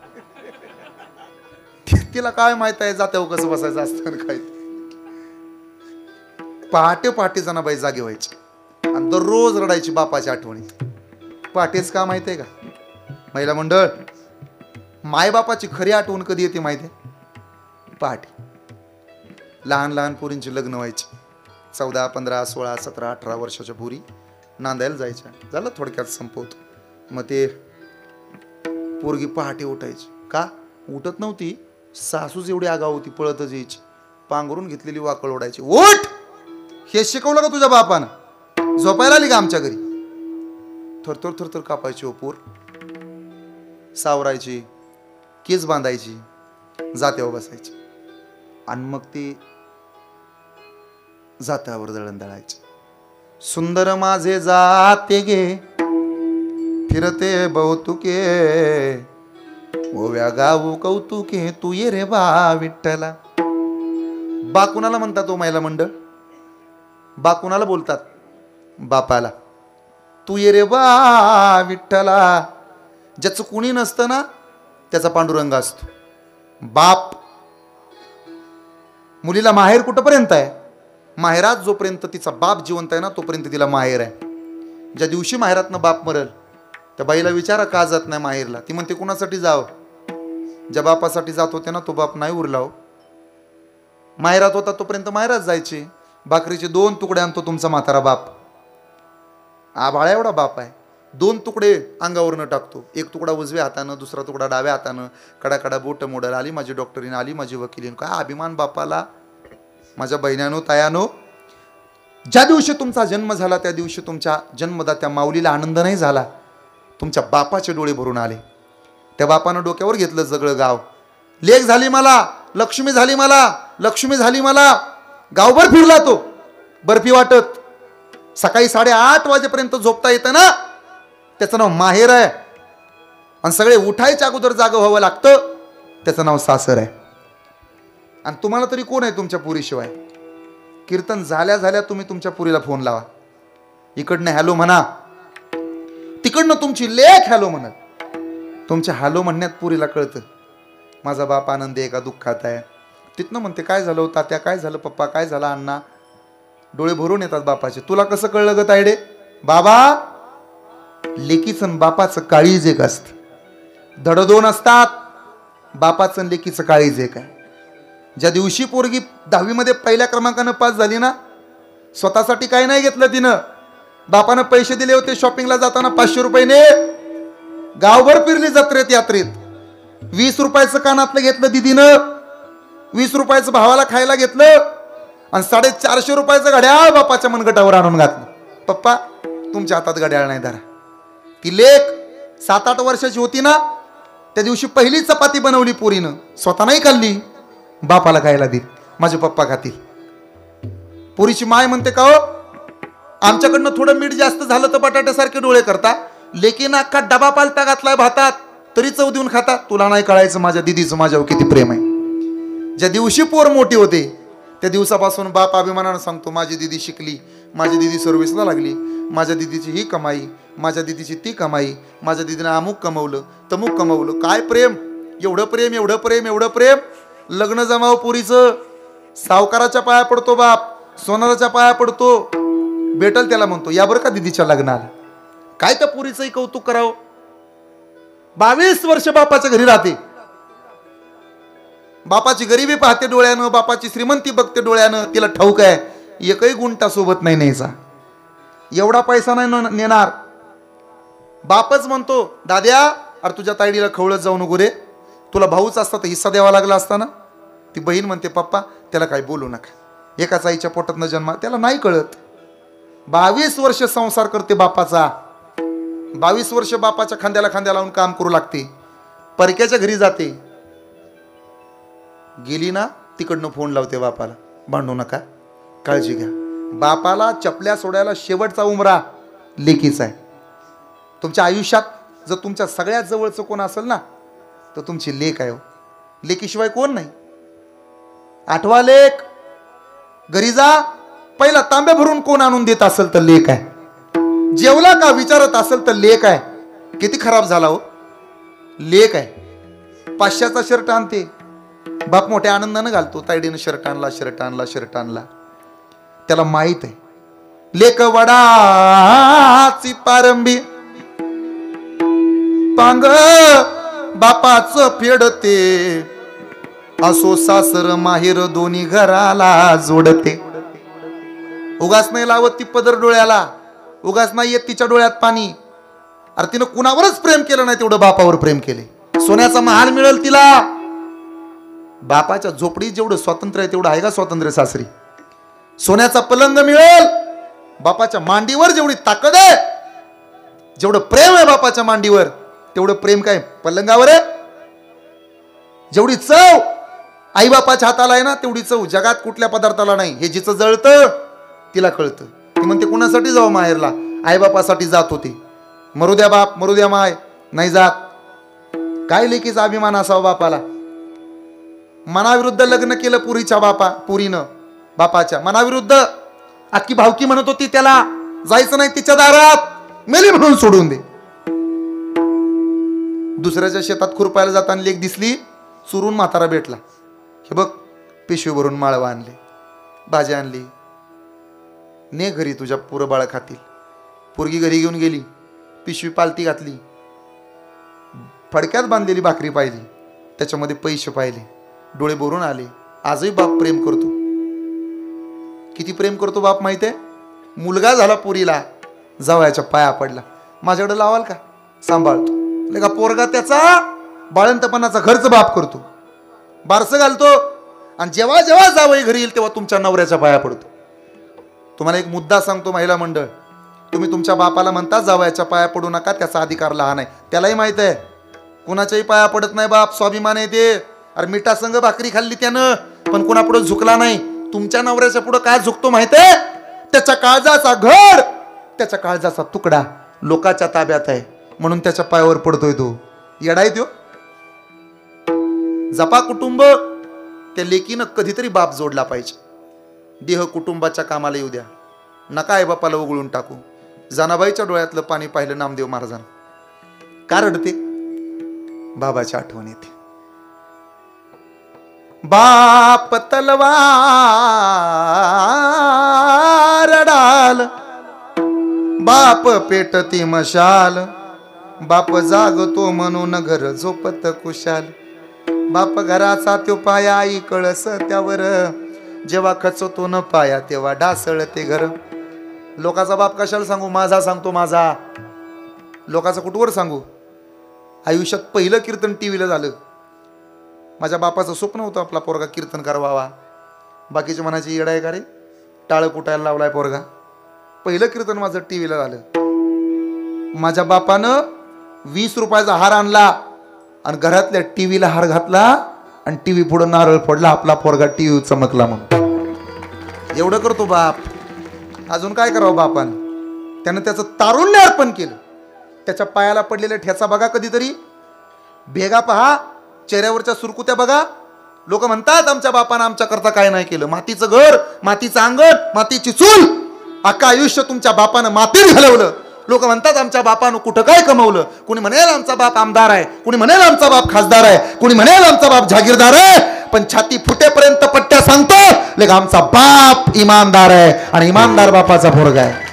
तिला काय माहित आहे जात्यावर कसं बसायचं असतं काय. पहाटे पहाटे जनाबाई जागे व्हायची आणि दररोज रडायची बापाच्या आठवणीत. पहाटेच का माहिती आहे का महिला मंडळ. मायबापाची खरी आठवण कधी येते माहिती आहे. पहाटे. लहान लहान पोरींची लग्न व्हायची. 14, 15, 16, 17, 18 वर्षाच्या पोरी नांदायला जायच्या. झालं थोडक्यात संपवतो. मग ते पोरगी पहाटे उठायची. का उठत नव्हती, सासूच एवढी आगाव होती, पळतच यायची. पांघरून घेतलेली वाकळ ओढायची. उठ. हे शिकवलं का तुझ्या बापानं. झोपायला आली का आमच्या घरी. थरथर थरथर कापायची ओ पोर. सावरायची, केस बांधायची, जात्यावर बसायची. आणि मग ती जात्यावर दळण दळायची. सुंदर माझे जाते गे फिरते बहुतुके, ओव्या गाऊ कौतुके, तू ये रे बा विठ्ठला. बा कुणाला म्हणतात ओ महिला मंडळ. बा कुणाला बोलतात. बापाला. तू ये रे बा विठ्ठला. ज्याचं कुणी नसतं ना त्याचा पांडुरंग असतो. बाप. मुलीला माहेर कुठपर्यंत आहे. माहेरात जोपर्यंत तिचा बाप जिवंत आहे ना तोपर्यंत तिला माहेर आहे. ज्या दिवशी माहेरातनं बाप मरल त्या बाईला विचारा का जात नाही माहेरला. ती म्हणते कुणासाठी जावं. ज्या बापासाठी जात होते ना तो बाप नाही उरला हो. माहेरात होता तोपर्यंत माहेरात जायचे. भाकरीचे 2 तुकडे आणतो तुमचा म्हातारा बाप. आभाळा एवढा बाप आहे. 2 तुकडे अंगावरनं टाकतो, एक तुकडा उजव्या हातानं, दुसरा तुकडा डाव्या हातानं, कडाकडा बोट मोडल, आली माझी डॉक्टरीन, आली माझी वकिलीन. काय अभिमान बापाला. माझ्या बहिणानो तायानो, ज्या दिवशी तुमचा जन्म झाला त्या दिवशी तुमच्या जन्मदात्या माऊलीला आनंद नाही झाला, तुमच्या बापाचे डोळे भरून आले. त्या बापानं डोक्यावर घेतलं सगळं गाव. लेक झाली मला, लक्ष्मी झाली मला, लक्ष्मी झाली मला. गावभर फिरला तो बर्फी वाटत. सकाळी 8:30 वाजेपर्यंत झोपता येतं ना, त्याचं नाव माहेर आहे. आणि सगळे उठायच्या अगोदर जागं व्हावं लागतं, त्याचं नाव सासर आहे. आणि तुम्हाला तरी कोण आहे तुमच्या पुरीशिवाय? कीर्तन झाल्या झाल्या तुम्ही तुमच्या पुरीला फोन लावा, इकडनं हॅलो म्हणा, तिकडनं तुमची लेक हॅलो म्हणत. तुमच्या हॅलो म्हणण्यात पुरीला कळतं माझा बाप आनंदी आहे का दुःखात आहे. तिथनं म्हणते काय झालं तात्या, काय झालं पप्पा, काय झालं अण्णा. डोळे भरून येतात बापाचे. तुला कसं कळलं ग तायडे? बाबा, लेकीचं बापाचं काळीज एक असतं. धड 2 असतात, बापाचं लेकीचं काळीज एक आहे. ज्या दिवशी पोरगी 10वी मध्ये पहिल्या क्रमांकानं पास झाली ना, स्वतःसाठी काही नाही घेतलं तिनं. बापानं पैसे दिले होते शॉपिंगला जाताना 500 रुपये, गावभर फिरली जत्रेत यात्रेत. 20 रुपयाचं कानातलं घेतलं दिदीनं, 20 रुपयाचं भावाला खायला घेतलं, आणि 450 रुपयाचं घड्याळ बापाच्या मनगटावर आणून घातलं. पप्पा तुमच्या हातात घड्याळ नाही धरा. ती लेक 7-8 वर्षाची होती ना, त्या दिवशी पहिली चपाती बनवली पोरीनं, स्वतः नाही खाल्ली, बापाला खायला दिली. माझे पप्पा खातील. पोरीची माय म्हणते का हो, आमच्याकडनं थोडं मीठ जास्त झालं तर बटाट्यासारखे डोळे करता, लेकीनं अख्खा डबा पालता घातलाय भातात तरी चव देऊन खाता. तुला नाही कळायचं माझ्या दिदीचं माझ्यावर किती प्रेम आहे. ज्या दिवशी पोर मोठी होते त्या दिवसापासून बाप अभिमानानं सांगतो माझी दिदी शिकली, माझी दिदी सर्व्हिसला लागली, माझ्या दिदीची ही कमाई, माझ्या दिदीची ती कमाई, माझ्या दिदीनं अमुक कमवलं तमुक कमवलं. काय प्रेम, एवढं प्रेम, एवढं प्रेम, एवढं प्रेम. लग्न जमाव पुरीचं, सावकाराच्या पाया पडतो बाप, सोनाराच्या पाया पडतो, भेटल त्याला म्हणतो या बरं का दिदीच्या लग्नाला. काय त्या पुरीचंही कौतुक करावं. 22 वर्ष बापाच्या घरी राहते, बापाची गरिबी पाहते डोळ्यानं, बापाची श्रीमंती बघते डोळ्यानं. तिला ठाऊक आहे एकही गुंटा सोबत नाही न्यायचा, एवढा पैसा नाही नेणार. बापच म्हणतो दाद्या, अरे तुझ्या ताईडीला खवळत जाऊ नको रे, तुला भाऊच असता तर हिस्सा द्यावा लागला असता ना. ती बहीण म्हणते पप्पा त्याला काही बोलू नका, एकाच आईच्या पोटातनं जन्मा, त्याला नाही कळत. 22 वर्ष संसार करते बापाचा, 22 वर्ष बापाच्या खांद्याला खांद्या लावून काम करू लागते. परक्याच्या घरी जाते, गेली ना तिकडनं फोन लावते बापाला, भांडू नका, काळजी घ्या. बापाला चपल्या सोडायला शेवटचा उमरा लेकीचा आहे. तुमच्या आयुष्यात जर तुमच्या सगळ्यात जवळचं कोण असेल ना तर तुमची लेक आहे. लेकीशिवाय कोण नाही. आठवा लेक. घरी जा, पहिला तांब्या भरून कोण आणून देत असेल तर लेक आहे. जेवला का विचारत असेल तर लेक आहे. किती खराब झाला हो, लेक आहे. 500चा शर्ट आणते, बाप मोठ्या आनंदानं घालतो. तायडीनं शर्ट आणला, शर्ट आणला, शर्ट आणला. त्याला माहित आहे लेक वडाची पारंबी पांग बापाचं फेडते, असो सासर माहेर दोन्ही घराला जोडते. उगाच नाही लावत ती पदर डोळ्याला, उगाच नाही येत तिच्या डोळ्यात पाणी. अरे तिनं कुणावरच प्रेम केलं नाही तेवढं बापावर प्रेम केले. सोन्याचा महाल मिळेल तिला, बापाच्या झोपडीत जेवढं स्वातंत्र्य आहे तेवढं आहे का स्वातंत्र्य सासरी? सोन्याचा पलंग मिळेल, बापाच्या मांडीवर जेवढी ताकद आहे, जेवढं प्रेम आहे बापाच्या मांडीवर तेवढं प्रेम काय पलंगावर आहे? जेवढी चव आई बापाच्या हाताला आहे ना तेवढी चव जगात कुठल्या पदार्थाला नाही. हे जिचं जळतं तिला कळतं. ती म्हणते कुणासाठी जाऊ माहेरला? आई बापासाठी जात होती. मरू द्या बाप, मरू द्या माय, नाही जात. काय लेकीचा अभिमान असावा बापाला. मनाविरुद्ध लग्न केलं पुरीच्या पुरीनं, बापाच्या मनाविरुद्ध. अख्खी भावकी म्हणत होती त्याला जायचं नाही तिच्या दारात, मेली म्हणून सोडून दे. दुसऱ्याच्या शेतात खुरपायला जाताना लेक दिसली, चुरून म्हातारा भेटला. हे बघ पिशवी भरून माळवा आणले, भाजी आणली, ने घरी तुझ्या पुरं बाळ खातील. पोरगी घरी घेऊन गेली, पिशवी पालती घातली, फडक्यात बांधलेली भाकरी पाहिली, त्याच्यामध्ये पैसे पाहिले, डोळे भरून आले. आजही बाप प्रेम करतो. किती प्रेम करतो बाप माहिती आहे? मुलगा झाला पुरीला, जावयाच्या पाया पडला, माझ्याकडे लावाल का? सांभाळतो. का पोरगा त्याचा बाळंतपणाचा खर्च बाप करतो, बारसं घालतो, आणि जेव्हा जेव्हा जावई घरी येईल तेव्हा तुमच्या नवऱ्याच्या पाया पडतो. तुम्हाला एक मुद्दा सांगतो महिला मंडळ, तुम्ही तुमच्या बापाला म्हणता जावयाच्या पाया पडू नका, त्याचा अधिकार लहान आहे. त्यालाही माहित आहे कुणाच्याही पाया पडत नाही बाप, स्वाभिमान आहे ते. अरे मिठा संग भाकरी खाल्ली त्यानं, पण कुणापुढे झुकला नाही. तुमच्या नवऱ्याच्या पुढे काय झुकतो माहित आहे? त्याच्या काळजाचा घड, त्याच्या काळजाचा तुकडा लोकांच्या ताब्यात आहे म्हणून त्याच्या पायावर पडतोय तो. येडाय तो. जपा कुटुंब. त्या लेकीनं कधीतरी बाप जोडला पाहिजे. देह कुटुंबाच्या कामाला येऊ द्या, नका आई बापाला उघळून टाकू. जनाबाईच्या डोळ्यातलं पाणी पाहिलं नामदेव महाराजांना. का रडते? बाबाची आठवण येते. बाप तलवार डाल, बाप पेटती मशाल, बाप जागतो म्हणून घर झोपत कुशाल. बाप घराचा त्यो पाया, आई कळस त्यावर, जेव्हा खचतो न पाया तेव्हा ढासळते घर. लोकाचा बाप कशाला सांगू? माझा सांगतो माझा. लोकाचा कुठवर सांगू? आयुष्यात पहिलं कीर्तन टीव्हीला झालं. माझ्या बापाचं स्वप्न होतं आपला पोरगा कीर्तनकार व्हावा. बाकीचे म्हणायचे येडा आहे का रे, टाळ कुटायला लावलाय पोरगा. पहिलं कीर्तन माझं टीव्हीला झालं. माझ्या बापानं 20 रुपयाचा हार आणला आणि घरातल्या टीव्हीला हार घातला आणि टीव्ही पुढे नारळ फोडला. आपला पोरगा टीव्ही चमकला म्हणून. एवढं करतो बाप. अजून काय करावं बापानं? त्यानं त्याचं तारुण्य अर्पण केलं. त्याच्या पायाला पडलेल्या ठेचा बघा कधीतरी, भेगा पहा, चेहऱ्यावरच्या सुरकुत्या बघा. लोक म्हणतात आमच्या बापानं आमच्या करता काय नाही केलं. मातीचं घर, मातीचं अंगण, मातीची चूल, अख्खा आयुष्य तुमच्या बापानं मातीत घालवलं. लोक म्हणतात आमच्या बापानं कुठं काय कमवलं. कुणी म्हणेल आमचा बाप आमदार आहे, कुणी म्हणेल आमचा बाप खासदार आहे, कुणी म्हणेल आमचा बाप जागीरदार आहे. पण छाती फुटेपर्यंत पट्ट्या सांगतो लेख आमचा बाप इमानदार आहे आणि इमानदार बापाचा पोरगा आहे.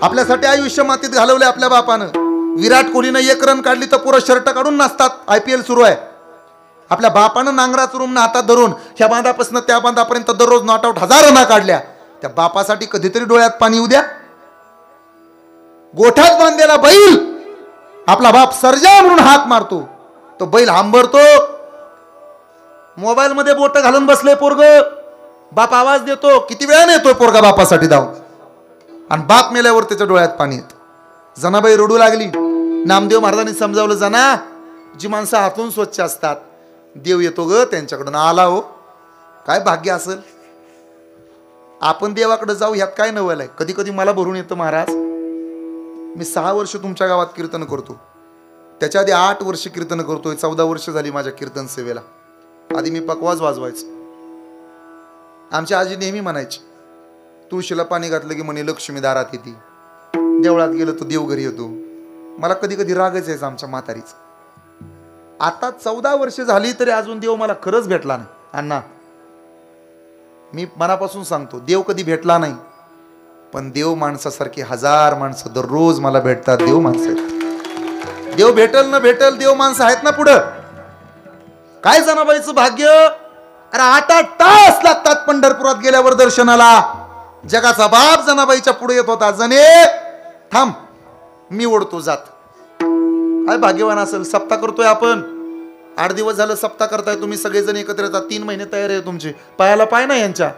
आपल्यासाठी आयुष्य मातीत घालवले आपल्या बापानं. विराट कोहलीनं 1 रन काढली तर पुरं शर्ट काढून नाचतात. IPL सुरू आहे. आपल्या बापानं नांगराच रूम हातात धरून ह्या बांधापासून त्या बांधापर्यंत दररोज नॉट आउट 1000 रना काढल्या. त्या बापासाठी कधीतरी डोळ्यात पाणी येऊ द्या. गोठ्यात बांधलेला बैल आपला बाप सर्जा म्हणून हाक मारतो, तो बैल हांबरतो. मोबाईल मध्ये बोट घालून बसले पोरग, बाप आवाज देतो, किती वेळाने येतोय पोरगा बापासाठी धाव, आणि बाप मेल्यावर त्याच्या डोळ्यात पाणी येत. जनाबाई रडू लागली. नामदेव महाराजांनी समजावलं, जना जी माणसं हातून स्वच्छ असतात देव येतो ग त्यांच्याकडून. आला हो, काय भाग्य असेल. आपण देवाकडे जाऊ ह्यात काय नवल आहे. कधी कधी मला भरून येतं महाराज. मी 6 वर्ष तुमच्या गावात कीर्तन करतो, त्याच्या आधी 8 वर्ष कीर्तन करतोय. 14 वर्ष झाली माझ्या कीर्तन सेवेला. आधी मी पकवाज वाजवायचो. आमची आजी नेहमी म्हणायची, तुळशीला पाणी घातलं की म्हणे लक्ष्मी दारात येते, देवळात गेलं तर देव घरी येतो. मला कधी कधी रागच यायचा आमच्या म्हातारीच. आता 14 वर्ष झाली तरी अजून देव मला खरंच भेटला नाही. अण्णा मी मनापासून सांगतो, देव कधी भेटला नाही, पण देव माणसासारखी 1000 माणसं दररोज मला भेटतात. देव माणसं, देव भेटल न भेटल, देव माणसं आहेत ना पुढं. काय जनाबाईचं भाग्य. अरे 8-8 तास लागतात पंढरपुरात गेल्यावर दर्शनाला. जगाचा बाप जनाबाईच्या पुढे येत होता. जने थांब मी ओढतो जात. काय भाग्यवान असेल. सप्ताह करतोय आपण. 8 दिवस झालं सप्ताह करताय तुम्ही सगळेजण एकत्र येतात. 3 महिने तयारी आहे तुमची. पायाला पाय ना यांच्या.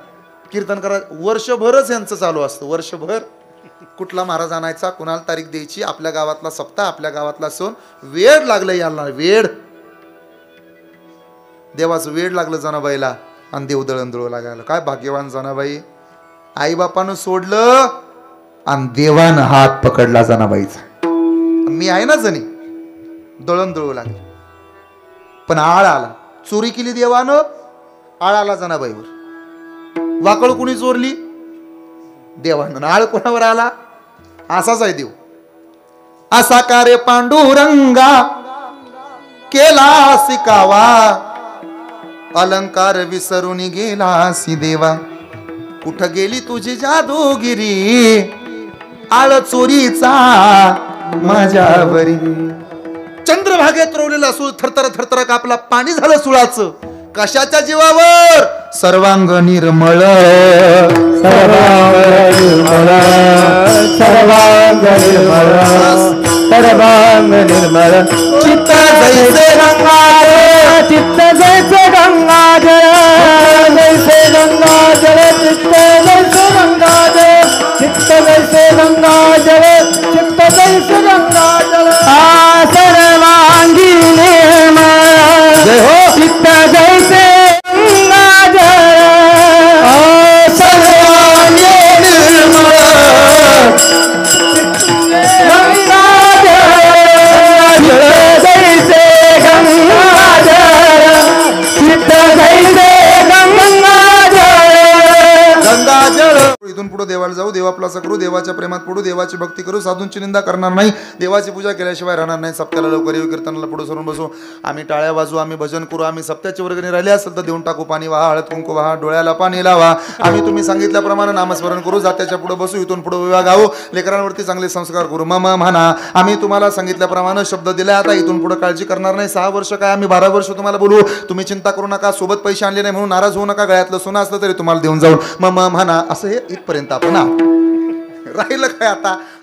कीर्तन करा वर्षभरच यांचं चालू असतं. वर्षभर कुठला महाराज आणायचा, कुणाला तारीख द्यायची, आपल्या गावातला सप्ताह, आपल्या गावातला सण. वेळ लागलं याला, वेळ. देवाचं वेळ लागलं जनाबाईला आणि देव दळणदळू लागायला. काय भाग्यवान जनाबाई. आई बापानं सोडलं आणि देवानं हात पकडला जनाबाईचा. मी आहे ना जणी, दळणदळू लागली. पण आळ आला. चोरी केली देवानं, आळ आला जनाबाईवर. वाकळ कुणी चोरली? देवानं. आळ कोणावर आला? असाच आहे देव. असा का रे पांडुरंगा केला सिकावा, अलंकार विसरून गेलासी देवा. कुठं गेली तुझी जादूगिरी, आळ चोरीचा माझ्यावरी. चंद्रभागेत रोवलेला सूळ थरथर थरथर कापला. पाणी झालं सुळाचं. कशाच्या जीवावर? सर्वांग निर्मळ, सर्वांग निर्मळ सर्वांग निर्मळ सर्वांग निर्मळ चित्त जैसे गंगाजळ चित्त जैसे गंगाजळ जैसे गंगाजळ चित्त जैसे गंगाजळ चित्त जैसे गंगाजळ चित्त जैसे गंगाजळ सर्वांगी निर्मळ जय हो चित्त जैसे गंगाजळ सर्वांगी निर्मळ इथून पुढे देवाला जाऊ, देवाप्लासा करू, देवाच्या प्रेमात पडू, देवाची भक्ती करू, साधूंची निंदा करणार नाही, देवाची पूजा केल्याशिवाय राहणार नाही. सप्त्याला लवकर येऊ, कीर्तनाला पुढे सरून बसू, आम्ही टाळ्या वाजू, आम्ही भजन करू, आम्ही सप्त्याची वर्गणी राहिली असेल तर देऊन टाकू, पाणी वाहा, हळद कुंकू वाहा, डोळ्याला पाणी लावा, आम्ही तुम्ही सांगितल्याप्रमाणे नामस्मरण करू, जात्याच्या पुढे बसू, इथून पुढे विवाह गाऊ, लेकरांवरती चांगले संस्कार करू. मम म्हणा, आम्ही तुम्हाला सांगितल्याप्रमाणे शब्द दिला, आता इथून पुढे काळजी करणार नाही. 6 वर्ष काय आम्ही 12 वर्ष तुम्हाला बोलू, तुम्ही चिंता करू नका, सोबत पैसे आणले नाही म्हणून नाराज होऊ नका, गळ्यातलं सोनं असलं तरी तुम्हाला देऊन जाऊ. मम म्हणा, असं हे इथपर्यंत आपण राहिलं काय आता.